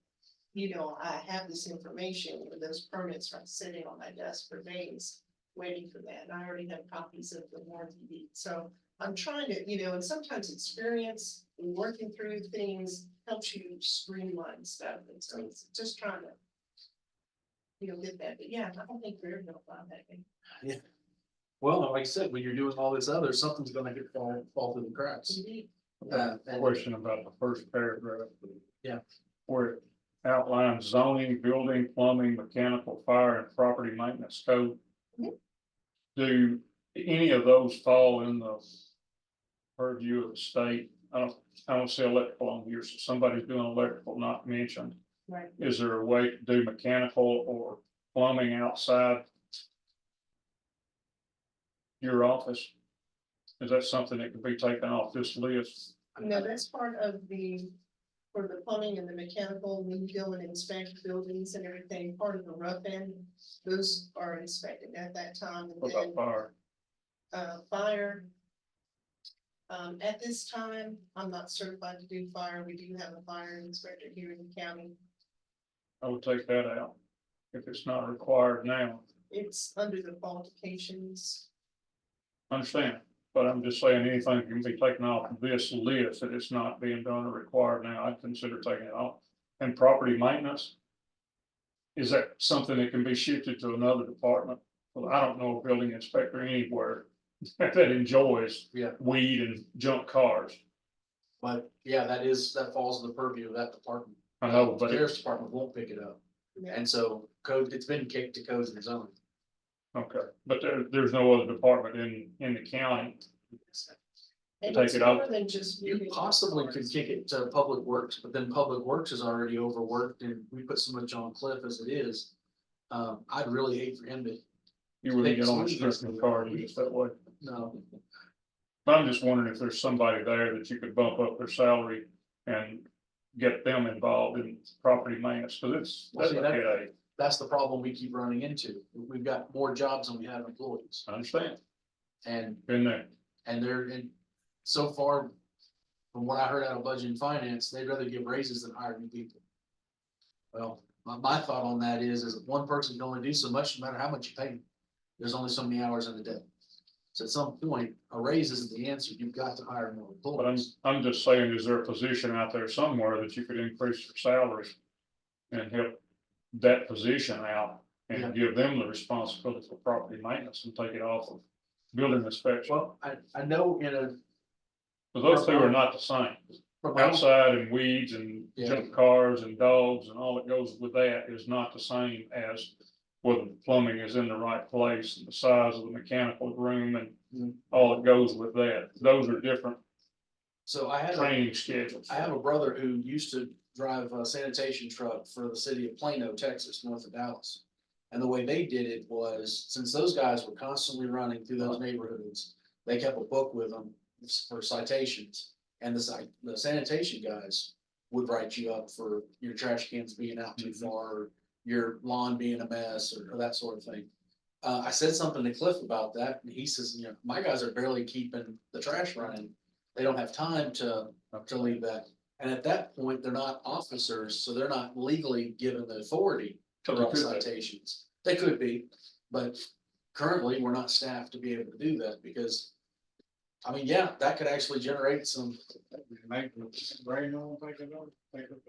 you know, I have this information, and those permits are sitting on my desk for days, waiting for that, and I already have copies of the warranty deed, so I'm trying to, you know, and sometimes experience in working through things helps you streamline stuff, and so it's just trying to, you know, get that, but yeah, I don't think we're gonna find that thing. Well, like I said, when you're doing all this other, something's gonna fall through the cracks. Indeed. And- Question about the first paragraph. Yeah. Where it outlines zoning, building, plumbing, mechanical, fire, and property maintenance code. Mhm. Do any of those fall in the purview of the state? I don't see electrical on here, so somebody's doing electrical not mentioned. Right. Is there a way to do mechanical or plumbing outside your office? Is that something that could be taken off this list? No, that's part of for the plumbing and the mechanical, when you go and inspect buildings and everything, part of the rough end, those are inspected at that time, and What then, about fire? fire. At this time, I'm not certified to do fire, we do have a fire inspector here in the county, I would take that out if it's not required now. it's under the qualifications. Understand, but I'm just saying anything can be taken off of this list that it's not being done or required now, I'd consider taking it off. And property maintenance? Is that something that can be shifted to another department? Well, I don't know a building inspector anywhere that enjoys Yeah. weed and junk cars. But yeah, that falls in the purview of that department. I know, but it- Sheriff's Department won't pick it up. Yeah. And so it's been kicked to codes and zoning. okay, but there's no other department in the county. And Take it's it out. more than just. You moving possibly could cars. kick it to Public Works, but then Public Works is already overworked and we put so much on Cliff as it is. I'd really hate for him to, You wouldn't Take get on a swing stripping list. car just that way. no, But I'm just wondering if there's somebody there that you could bump up their salary and get them involved in property maintenance, because Well, that's see, a that- headache. that's the problem we keep running into. We've got more jobs than we have employees. I understand, And, been there. and so far, from what I heard out of budget and finance, they'd rather give raises than hire new people. Well, my thought on that is that one person can only do so much, no matter how much you pay them. There's only so many hours in a day. So at some point, a raise isn't the answer. You've got to hire more But I'm, employees. I'm just saying, is there a position out there somewhere that you could increase their salary? And help that position out Yeah. and give them the responsibility for property maintenance and take it off of building inspection. Well, I know But those two are not the same. from my own- Outside and weeds and Yeah. junk cars and dogs and all that goes with that is not the same as whether the plumbing is in the right place and the size of the mechanical room and Mhm. all that goes with that. Those are different so I had training schedules. I have a brother who used to drive a sanitation truck for the city of Plano, Texas, north of Dallas. And the way they did it was, since those guys were constantly running through those neighborhoods, they kept a book with them for citations. And the sanitation guys would write you up for your trash cans being out too far, or your lawn being a mess, or that sort of thing. I said something to Cliff about that, and he says, my guys are barely keeping the trash running. They don't have time to leave that. And at that point, they're not officers, so they're not legally given the authority to But they write could be. citations. They could be, but currently, we're not staffed to be able to do that because, I mean, yeah, that could actually generate some, Make the rain on, take it on, take it.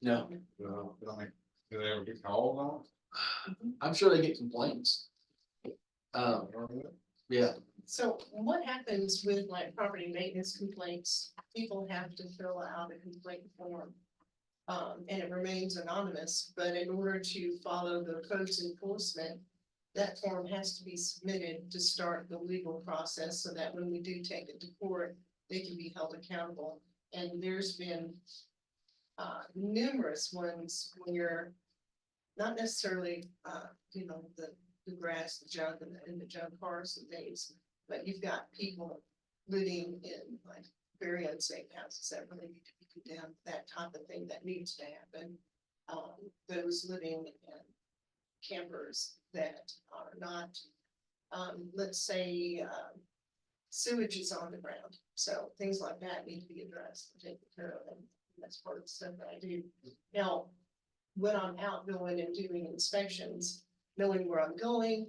no, I mean, do they ever get called on? I'm sure they get complaints. Yeah, So what happens with like property maintenance complaints? People have to fill out a complaint form. And it remains anonymous, but in order to follow the codes enforcement, that form has to be submitted to start the legal process so that when we do take it to court, they can be held accountable. And there's been numerous ones when you're not necessarily, the grass, the junk and the junk cars and things, but you've got people living in like very unsafe houses that really need to be condemned, that type of thing that needs to happen. Those living in campers that are not, let's say, sewage is on the ground. So things like that need to be addressed and taken care of, and that's part of the stuff that I do. Now, when I'm out going and doing inspections, knowing where I'm going,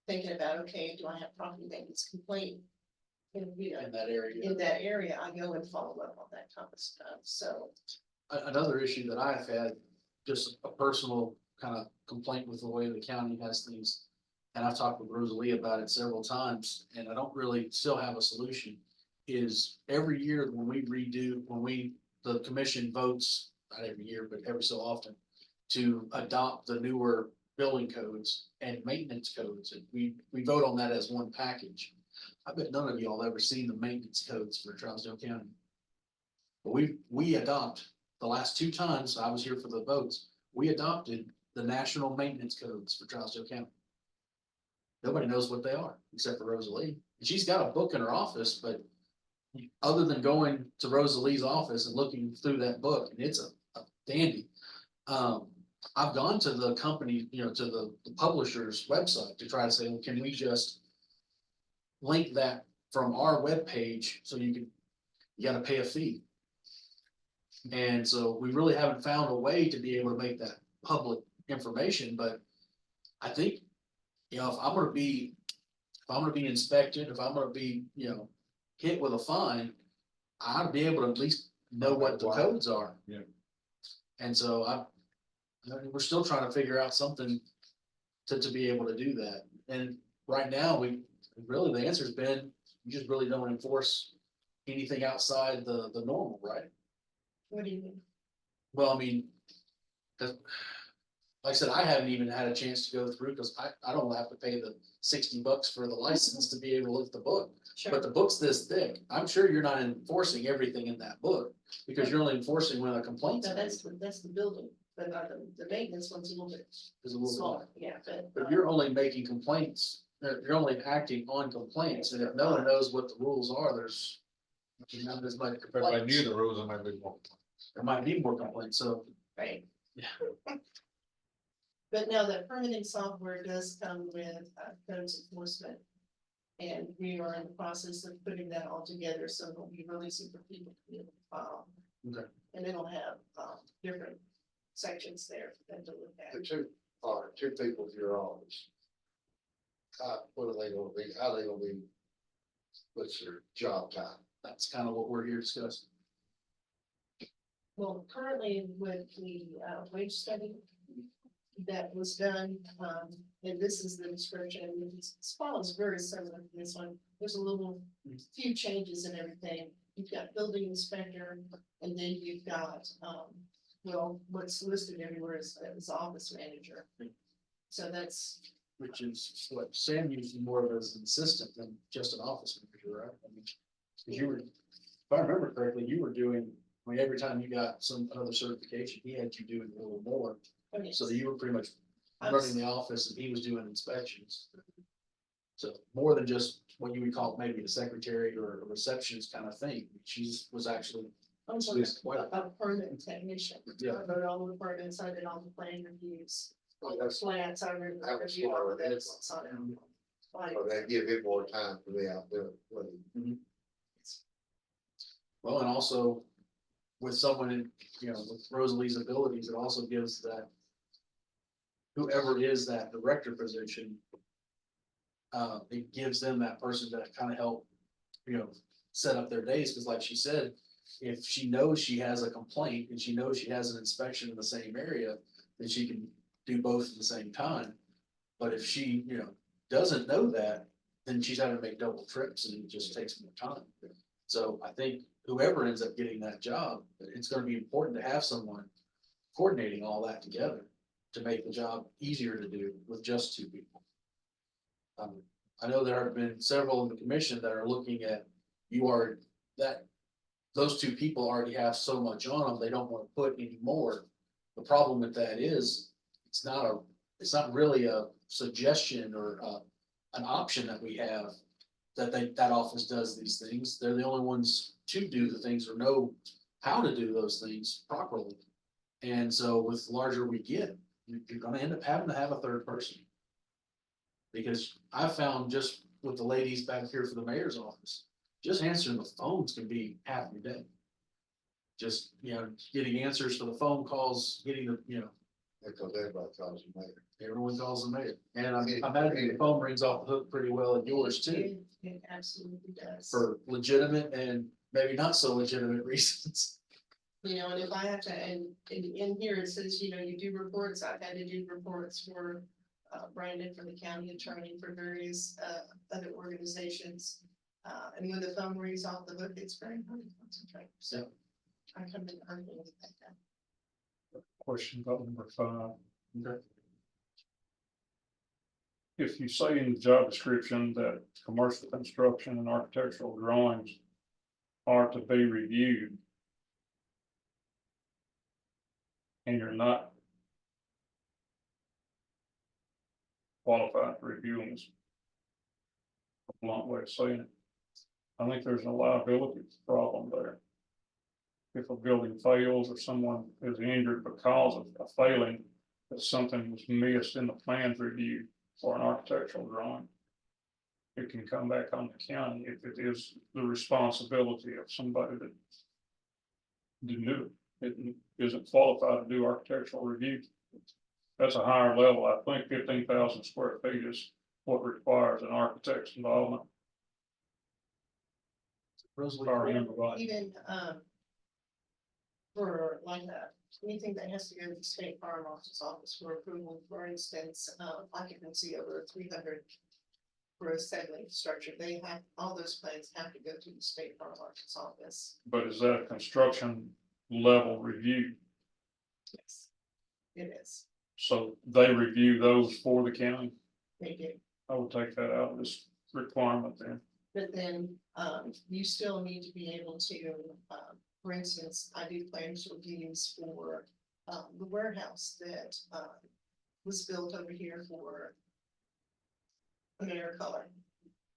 thinking about, okay, do I have property maintenance complaint? And, in that area. in that area, I go and follow up on that type of stuff, so. Another issue that I've had, just a personal kind of complaint with the way the county has things. And I've talked with Rosalie about it several times, and I don't really still have a solution. Is every year when the commission votes, not every year, but every so often. To adopt the newer building codes and maintenance codes, and we vote on that as one package. I bet none of y'all ever seen the maintenance codes for Trousdale County. But we adopt, the last two times I was here for the votes, we adopted the national maintenance codes for Trousdale County. Nobody knows what they are, except for Rosalie. And she's got a book in her office, but other than going to Rosalie's office and looking through that book, and it's a dandy. I've gone to the company, to the publisher's website to try to say, well, can we just link that from our webpage so you gotta pay a fee. And so we really haven't found a way to be able to make that public information, but I think, if I'm gonna be inspected, if I'm gonna be, hit with a fine, I'd be able to at least know what the codes are. Yeah. And so we're still trying to figure out something to be able to do that. And right now, the answer's been, you just really don't enforce anything outside the normal, right? What do you mean? Well, I mean, like I said, I haven't even had a chance to go through, because I don't have to pay the $60 for the license to be able to look at the book. But the book's this thick. I'm sure you're not enforcing everything in that book, because you're only enforcing when a complaint's No, made. that's the building, but the maintenance one's a little bit Is a little smaller, yeah, but. But you're only making complaints, you're only acting on complaints, and if no one knows what the rules are, there's not as much If everybody knew complaints. the rules, there might be more. There might be more complaints, so, Right. yeah. But now that permitting software does come with codes enforcement. And we are in the process of putting that all together, so it'll be really super people to be able to file. Okay. And it'll have different sections there for them to look The at. two people in your office. What are they gonna be, how they gonna be? What's their job time? That's kind of what we're here discussing. Well, currently with the wage study that was done, and this is the description, and this follows very similar to this one. There's a little few changes in everything. You've got building inspector, and then you've got, well, what's listed everywhere is office manager. So that's, Which is what Sam used more of as an assistant than just an office manager, right? I mean, 'cause you were, if I remember correctly, you were doing, I mean, every time you got some other certification, he had you doing a little more. okay, So that you were pretty much I running was- the office and he was doing inspections. So more than just what you would call maybe a secretary or a receptionist kind of thing. She was actually, I was Please, what? a permit technician. Yeah. I wrote all the permits, I did all the plan reviews, all the That's- plans, I That was reviewed all of smart. this. on it. Like, Or they give it more time to be out there. well, and also with someone in, you know, with Rosalie's abilities, it also gives that whoever is that director position, it gives them that person to kind of help, you know, set up their days, because like she said, if she knows she has a complaint and she knows she has an inspection in the same area, then she can do both at the same time. But if she, you know, doesn't know that, then she's having to make double trips and it just takes more time. So I think whoever ends up getting that job, it's gonna be important to have someone coordinating all that together to make the job easier to do with just two people. I know there have been several in the commission that are looking at, those two people already have so much on them, they don't wanna put any more. The problem with that is, it's not really a suggestion or, an option that we have. That office does these things, they're the only ones to do the things or know how to do those things properly. And so with the larger we get, you're gonna end up having to have a third person. Because I found just with the ladies back here for the mayor's office, just answering the phones can be half your day. Just, you know, getting answers for the phone calls, getting the, you know, Because everybody calls you mayor. everyone calls the mayor. And I'm imagining the phone rings off the hook pretty well at yours too, It absolutely does. for legitimate and maybe not so legitimate reasons. You know, and if I have to, and in here it says, you know, you do reports, I've had to do reports for Brandon, for the county attorney, for various other organizations. And when the phone rings off the hook, it's very hard to concentrate, so I come in early with that down. Question about number 5. Okay. If you say in the job description that commercial construction and architectural drawings are to be reviewed, and you're not qualified to review them, is a blunt way of saying it. I think there's a liability problem there. If a building fails or someone is injured because of a failing, that something was missed in the plans review for an architectural drawing, it can come back on the county if it is the responsibility of somebody that didn't do it. It isn't qualified to do architectural review. That's a higher level. I think 15,000 square feet is what requires an architect's involvement. Rosalie, If I remember right. Even, for like anything that has to go to the state fire marshal's office for approval, for instance, occupancy over 300 for a settling structure, they have, all those plans have to go to the state fire marshal's office. But is that a construction level review? Yes, it is. So they review those for the county? They do. I would take that out of this requirement then. But then, you still need to be able to, for instance, I do plans reviews for, the warehouse that, was built over here for AmeriColor.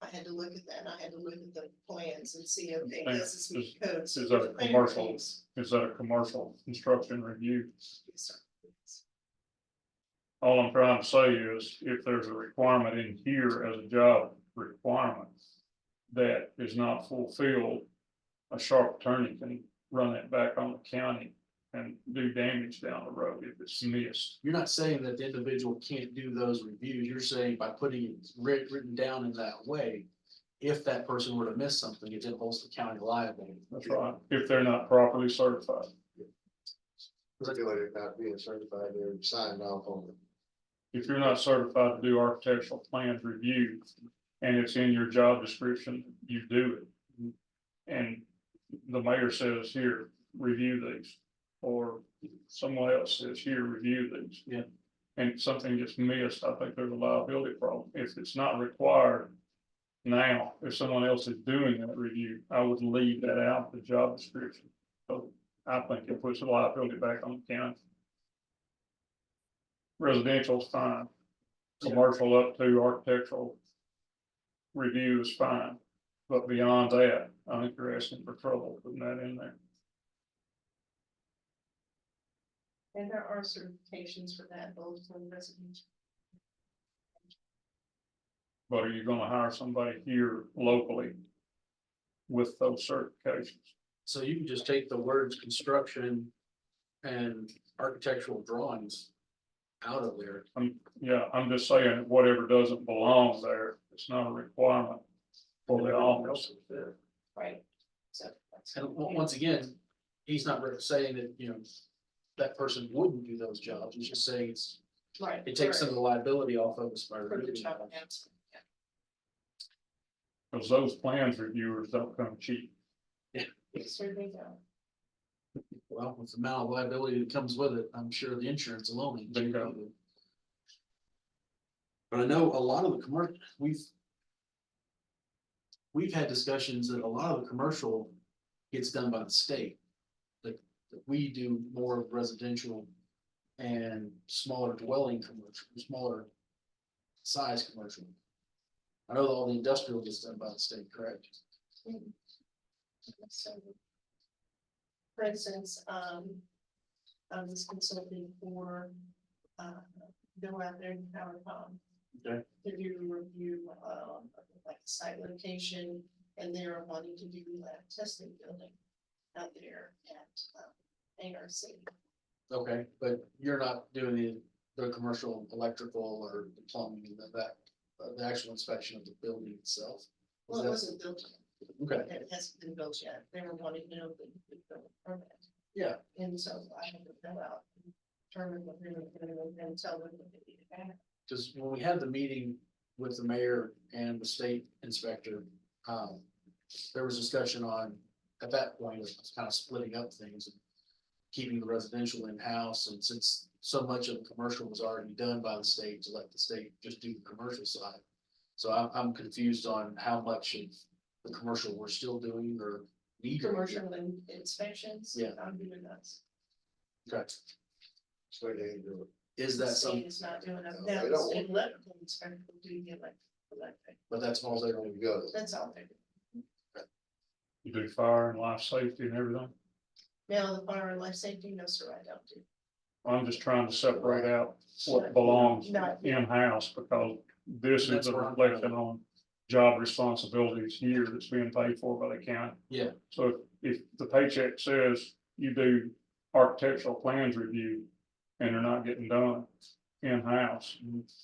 I had to look at that, I had to look at the plans and see, okay, this is meet code. So Is that a the plan commercial? reviews- Is that a commercial construction review? Yes, sir. All I'm trying to say is, if there's a requirement in here as a job requirement that is not fulfilled, a sharp attorney can run it back on the county and do damage down the road if it's missed. You're not saying that the individual can't do those reviews, you're saying by putting it written down in that way, if that person were to miss something, it then holds the county liable. That's right. If they're not properly certified. Regulated not being certified, they're signed off on it. If you're not certified to do architectural plans review, and it's in your job description, you do it. And the mayor says, here, review these, or someone else says, here, review these. Yeah. And something gets missed, I think there's a liability problem. If it's not required now, if someone else is doing that review, I would leave that out of the job description. So I think it puts the liability back on the county. Residential's fine. Commercial up to architectural review is fine. But beyond that, I think you're asking for trouble putting that in there. And there are certifications for that, both for residential. But are you gonna hire somebody here locally with those certifications? So you can just take the words construction and architectural drawings out of there. I'm just saying, whatever doesn't belong there, it's not a requirement for the office. Right. So. that's- And once again, he's not really saying that, that person wouldn't do those jobs, he's just saying Right. it takes some of the liability off of us by For the removing job, that. absolutely, yeah. Because those plans reviewers don't come cheap. They certainly don't. Well, with the amount of liability that comes with it, I'm sure the insurance alone. ain't cheap Bingo. either. But I know a lot of the commercial, we've had discussions that a lot of the commercial gets done by the state. Like, we do more of residential and smaller dwelling commercial, smaller size commercial. I know that all the industrial gets done by the state, correct? So, for instance, I was consulting for, Bill out there in PowerCom. Okay. To do a review, like site location, and they're wanting to do a testing building out there at, ARC. Okay, but you're not doing the commercial electrical or the plumbing and the actual inspection of the building itself? Well, it wasn't built yet. Okay, It hasn't been built yet. They were wanting to know if they could build a permit. yeah, And so I had to fill out, determine what they were doing and tell them what they needed to have. because when we had the meeting with the mayor and the state inspector, there was discussion on, at that point, it was kind of splitting up things. And keeping the residential in-house, and since so much of the commercial was already done by the state, to let the state just do the commercial side. So I'm confused on how much of the commercial we're still doing or need. to do. Commercial inspections. Yeah. I'm doing that. Okay, So they do is The that state something, is not doing it. No, Now, they the don't state electrical inspector will do the electric. but that's all it. they're, There you go. That's all they do. You do fire and life safety and everything. Now, the fire and life safety, no, sir, I don't do. I'm just trying to separate out what belongs Not- in-house, because this That's is a where I'm reflection on job responsibilities here that's being paid for by the county. yeah, So if the paycheck says you do architectural plans review and they're not getting done in-house,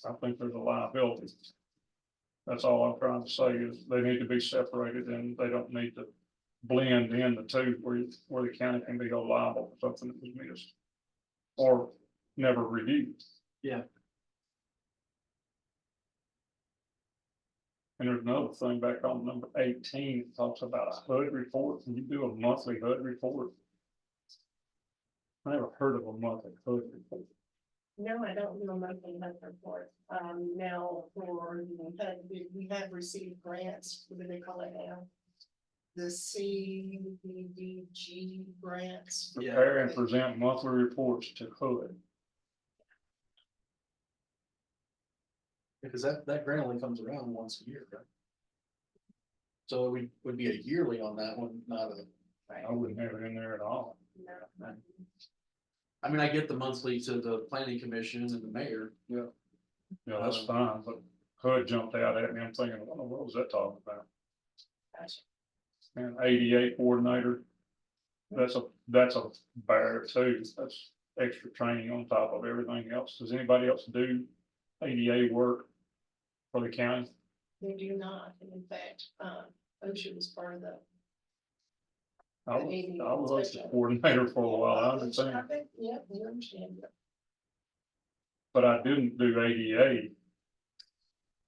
I think there's a liability. That's all I'm trying to say, is they need to be separated, and they don't need to blend in the two where the county can be held liable for something that was missed or never reviewed. Yeah. And there's another thing back on number 18, it talks about a HUD report. Can you do a monthly HUD report? I never heard of a monthly HUD report. No, I don't do a monthly health report. Now for, we have received grants, what do they call it now? The CDBG grants. Yeah. Prepare and present monthly reports to HUD. because that grant only comes around once a year, right? So it would be a yearly on that one, not a, I wouldn't have it in there at all. No. I mean, I get the monthly to the planning commission and the mayor. Yeah, that's fine, but HUD jumped out at me, I'm thinking, what was that talking about? Gotcha. And ADA coordinator, that's a barrier too, that's extra training on top of everything else. Does anybody else do ADA work for the county? They do not, and in fact, OSHA was part of the. I was a coordinator for a while, I understand, Yeah, we understand. but I didn't do ADA.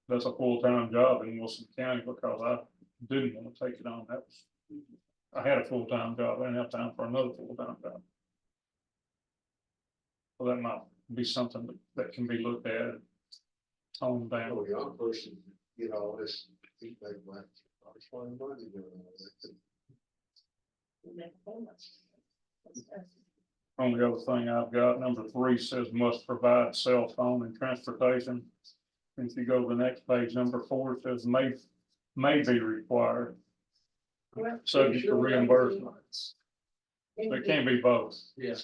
That's a full-time job in Wilson County because I didn't want to take it on, I had a full-time job, I didn't have time for another full-time job. Well, that might be something that can be looked at, toned down. A young person, this, he make like, I was trying money doing all that. We make payments. Only other thing I've got, number 3 says must provide cell phone and transportation. If you go to the next page, number 4 says may be required, Well, subject to reimbursement. It can't be both. Yeah.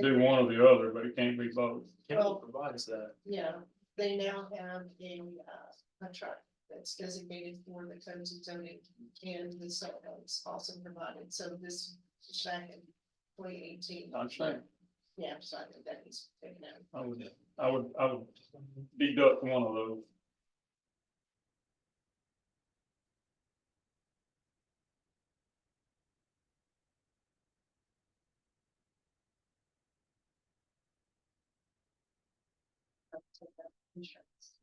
Do one or the other, but it can't be both. County provides that. Yeah, they now have a truck that's designated for the codes and zoning, and the cell phones also provided, so this is back in 2018. I understand. Yeah, so I think that needs to be taken out. I would deduct one of those. Insurance.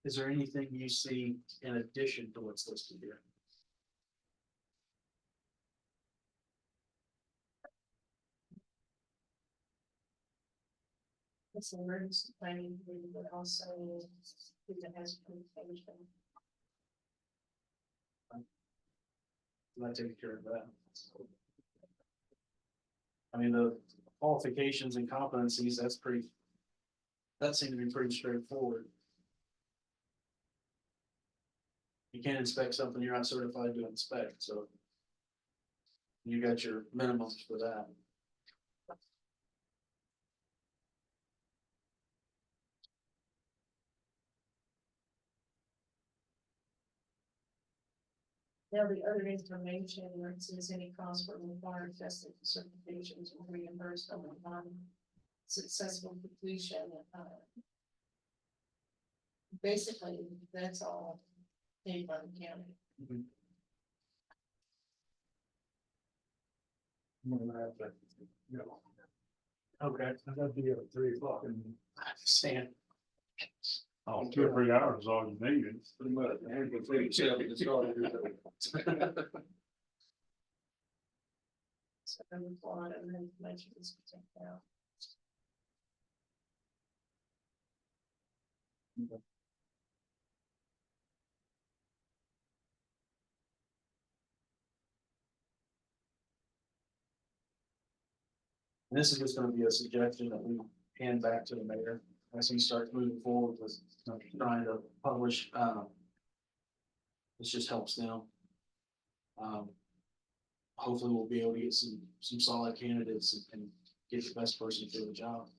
Is there anything you see in addition to what's listed here? It's an emergency planning, but also it has communication. I take care of that. I mean, the qualifications and competencies, that seems to be pretty straightforward. You can't inspect something you're not certified to inspect, so. You got your minimums for that. Now, the other information, where it says any cost for required testing certifications will be reimbursed on the successful completion. Basically, that's all paid by the county. Okay. I gotta be at 3 o'clock and. I understand. Oh, 2 or 3 hours is all you needed. Pretty much, and the thing, it's started. So a lot of information is taken out. This is just gonna be a suggestion that we hand back to the mayor as he starts moving forward with trying to publish, this just helps them. Hopefully we'll be able to get some solid candidates and get the best person for the job.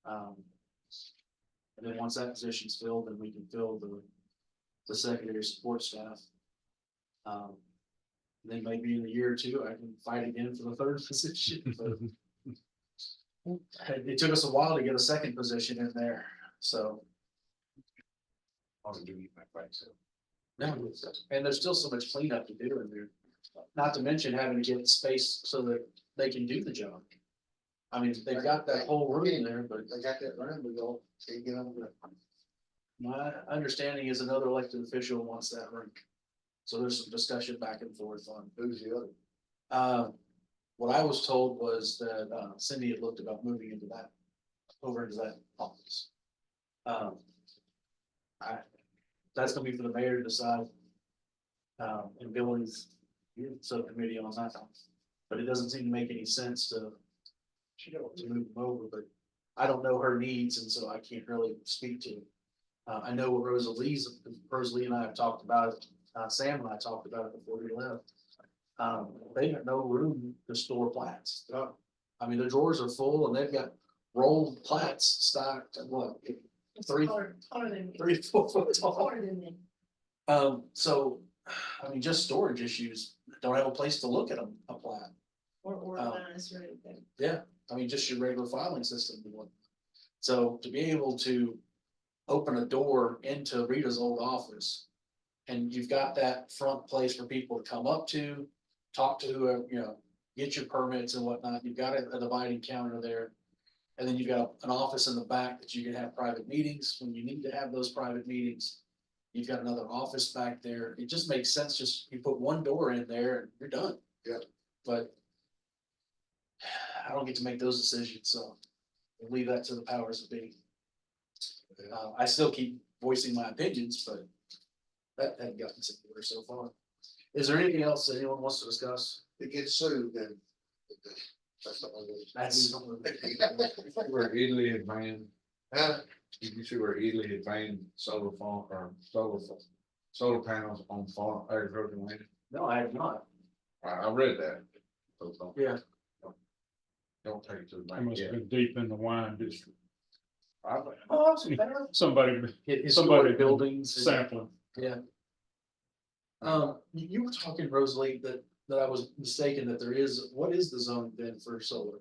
And then once that position's filled, then we can fill the secondary support staff. Then maybe in a year or two, I can fight again for the third position, but it took us a while to get a second position in there, so. I'll do you my right, so. No, and there's still so much cleanup to do in there, not to mention having to get space so that they can do the job. I mean, they've got that whole room there, but They got that room to go, can't get over there. my understanding is another elected official wants that room. So there's some discussion back and forth on. Who's the other? What I was told was that Cindy had looked about moving into that, over into that office. That's gonna be for the mayor to decide. And Billings subcommittee on that, but it doesn't seem to make any sense to move them over, but I don't know her needs, and so I can't really speak to I know what Rosalie and I have talked about it, Sam and I talked about it before we left. They have no room to store plats. I mean, the drawers are full and they've got rolled plats stacked at what, It's Three- taller than me. 3 to 4 foot tall. Taller than me. So, I mean, just storage issues, don't have a place to look at a plat. Or organized or anything. Yeah, I mean, just your regular filing system. and whatnot. So to be able to open a door into Rita's old office. And you've got that front place for people to come up to, talk to whoever, get your permits and whatnot. You've got a dividing counter there. And then you've got an office in the back that you can have private meetings when you need to have those private meetings. You've got another office back there. It just makes sense. Just you put one door in there and you're done. Yeah. But I don't get to make those decisions, so we'll leave that to the powers that be. I still keep voicing my opinions, but that hasn't gotten anywhere so far. Is there anything else that anyone wants to discuss? It gets sued, then. That's the only. That's. Where Italy had banned, Huh? did you see where Italy had banned solar farm, or solar panels on farm, agricultural land? No, I have not. I read that. So don't- Yeah. Don't take it to the I bank must have yet. been deep in the wine district. Oh, Somebody Historic Somebody- buildings. and- sampling. Yeah. You were talking, Rosalie, that I was mistaken that what is the zone then for solar?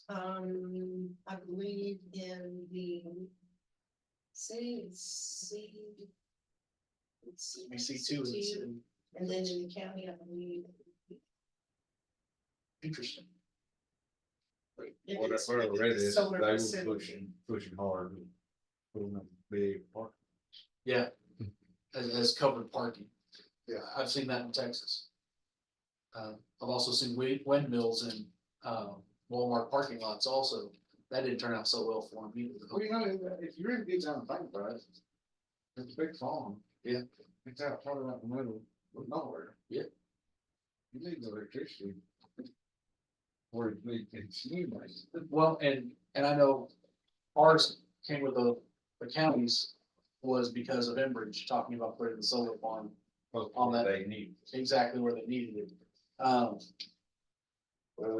I believe in the. Say it's C. We see two, And then in the county, I believe. interesting. it's- What I read is, solar they were facility. pushing hard. Putting a big park. Yeah. As covered parking. Yeah. I've seen that in Texas. I've also seen windmills in, Walmart parking lots also. That didn't turn out so well for them either. Well, if you really get down and think about it, it's a big farm. Yeah. It's out, probably out in the middle of nowhere. Yeah. You need the electricity. Where you need it's anyways. Well, and I know ours came with the counties was because of Enbridge talking about putting the solar farm On that- They need. exactly where they needed it. Well,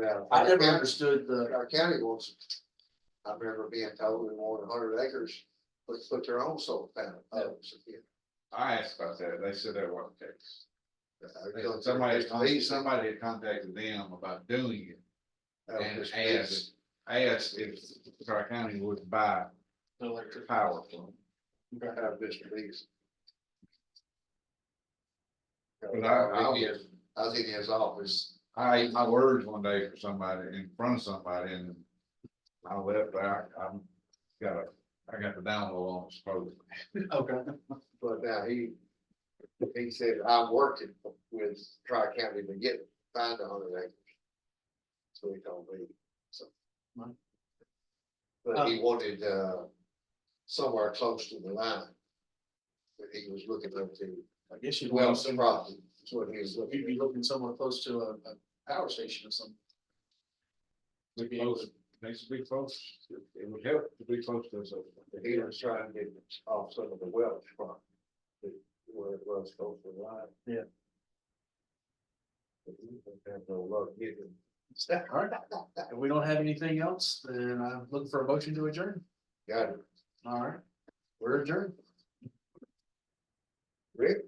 yeah. I never understood Our county wants, I remember being told in more than 100 acres, put their own solar panel. I asked about that, they said that wasn't the case. Yeah. Somebody had contacted them about doing it, and asked if Tri-County would buy the electric. power from them. Have Mr. Lee's. But I was in his office. I ate my words one day for somebody, in front of somebody, and I left, I got the download on it supposedly. Okay. But now he said, I'm working with Tri-County to find 100 acres. So he told me, so. Right. But he wanted, somewhere close to the line. That he was looking up to, I guess you'd well, want some some, property, that's what he was you'd looking be looking somewhere close to a power station or something. To be able to, Needs to be close, it would help to be close to us. at. He was trying to get off some of the Welch property. Where it was close to the line. Yeah. But he didn't have no luck getting. all right. If we don't have anything else, then I'm looking for a motion to adjourn. Got it. All right. We're adjourned. Rick?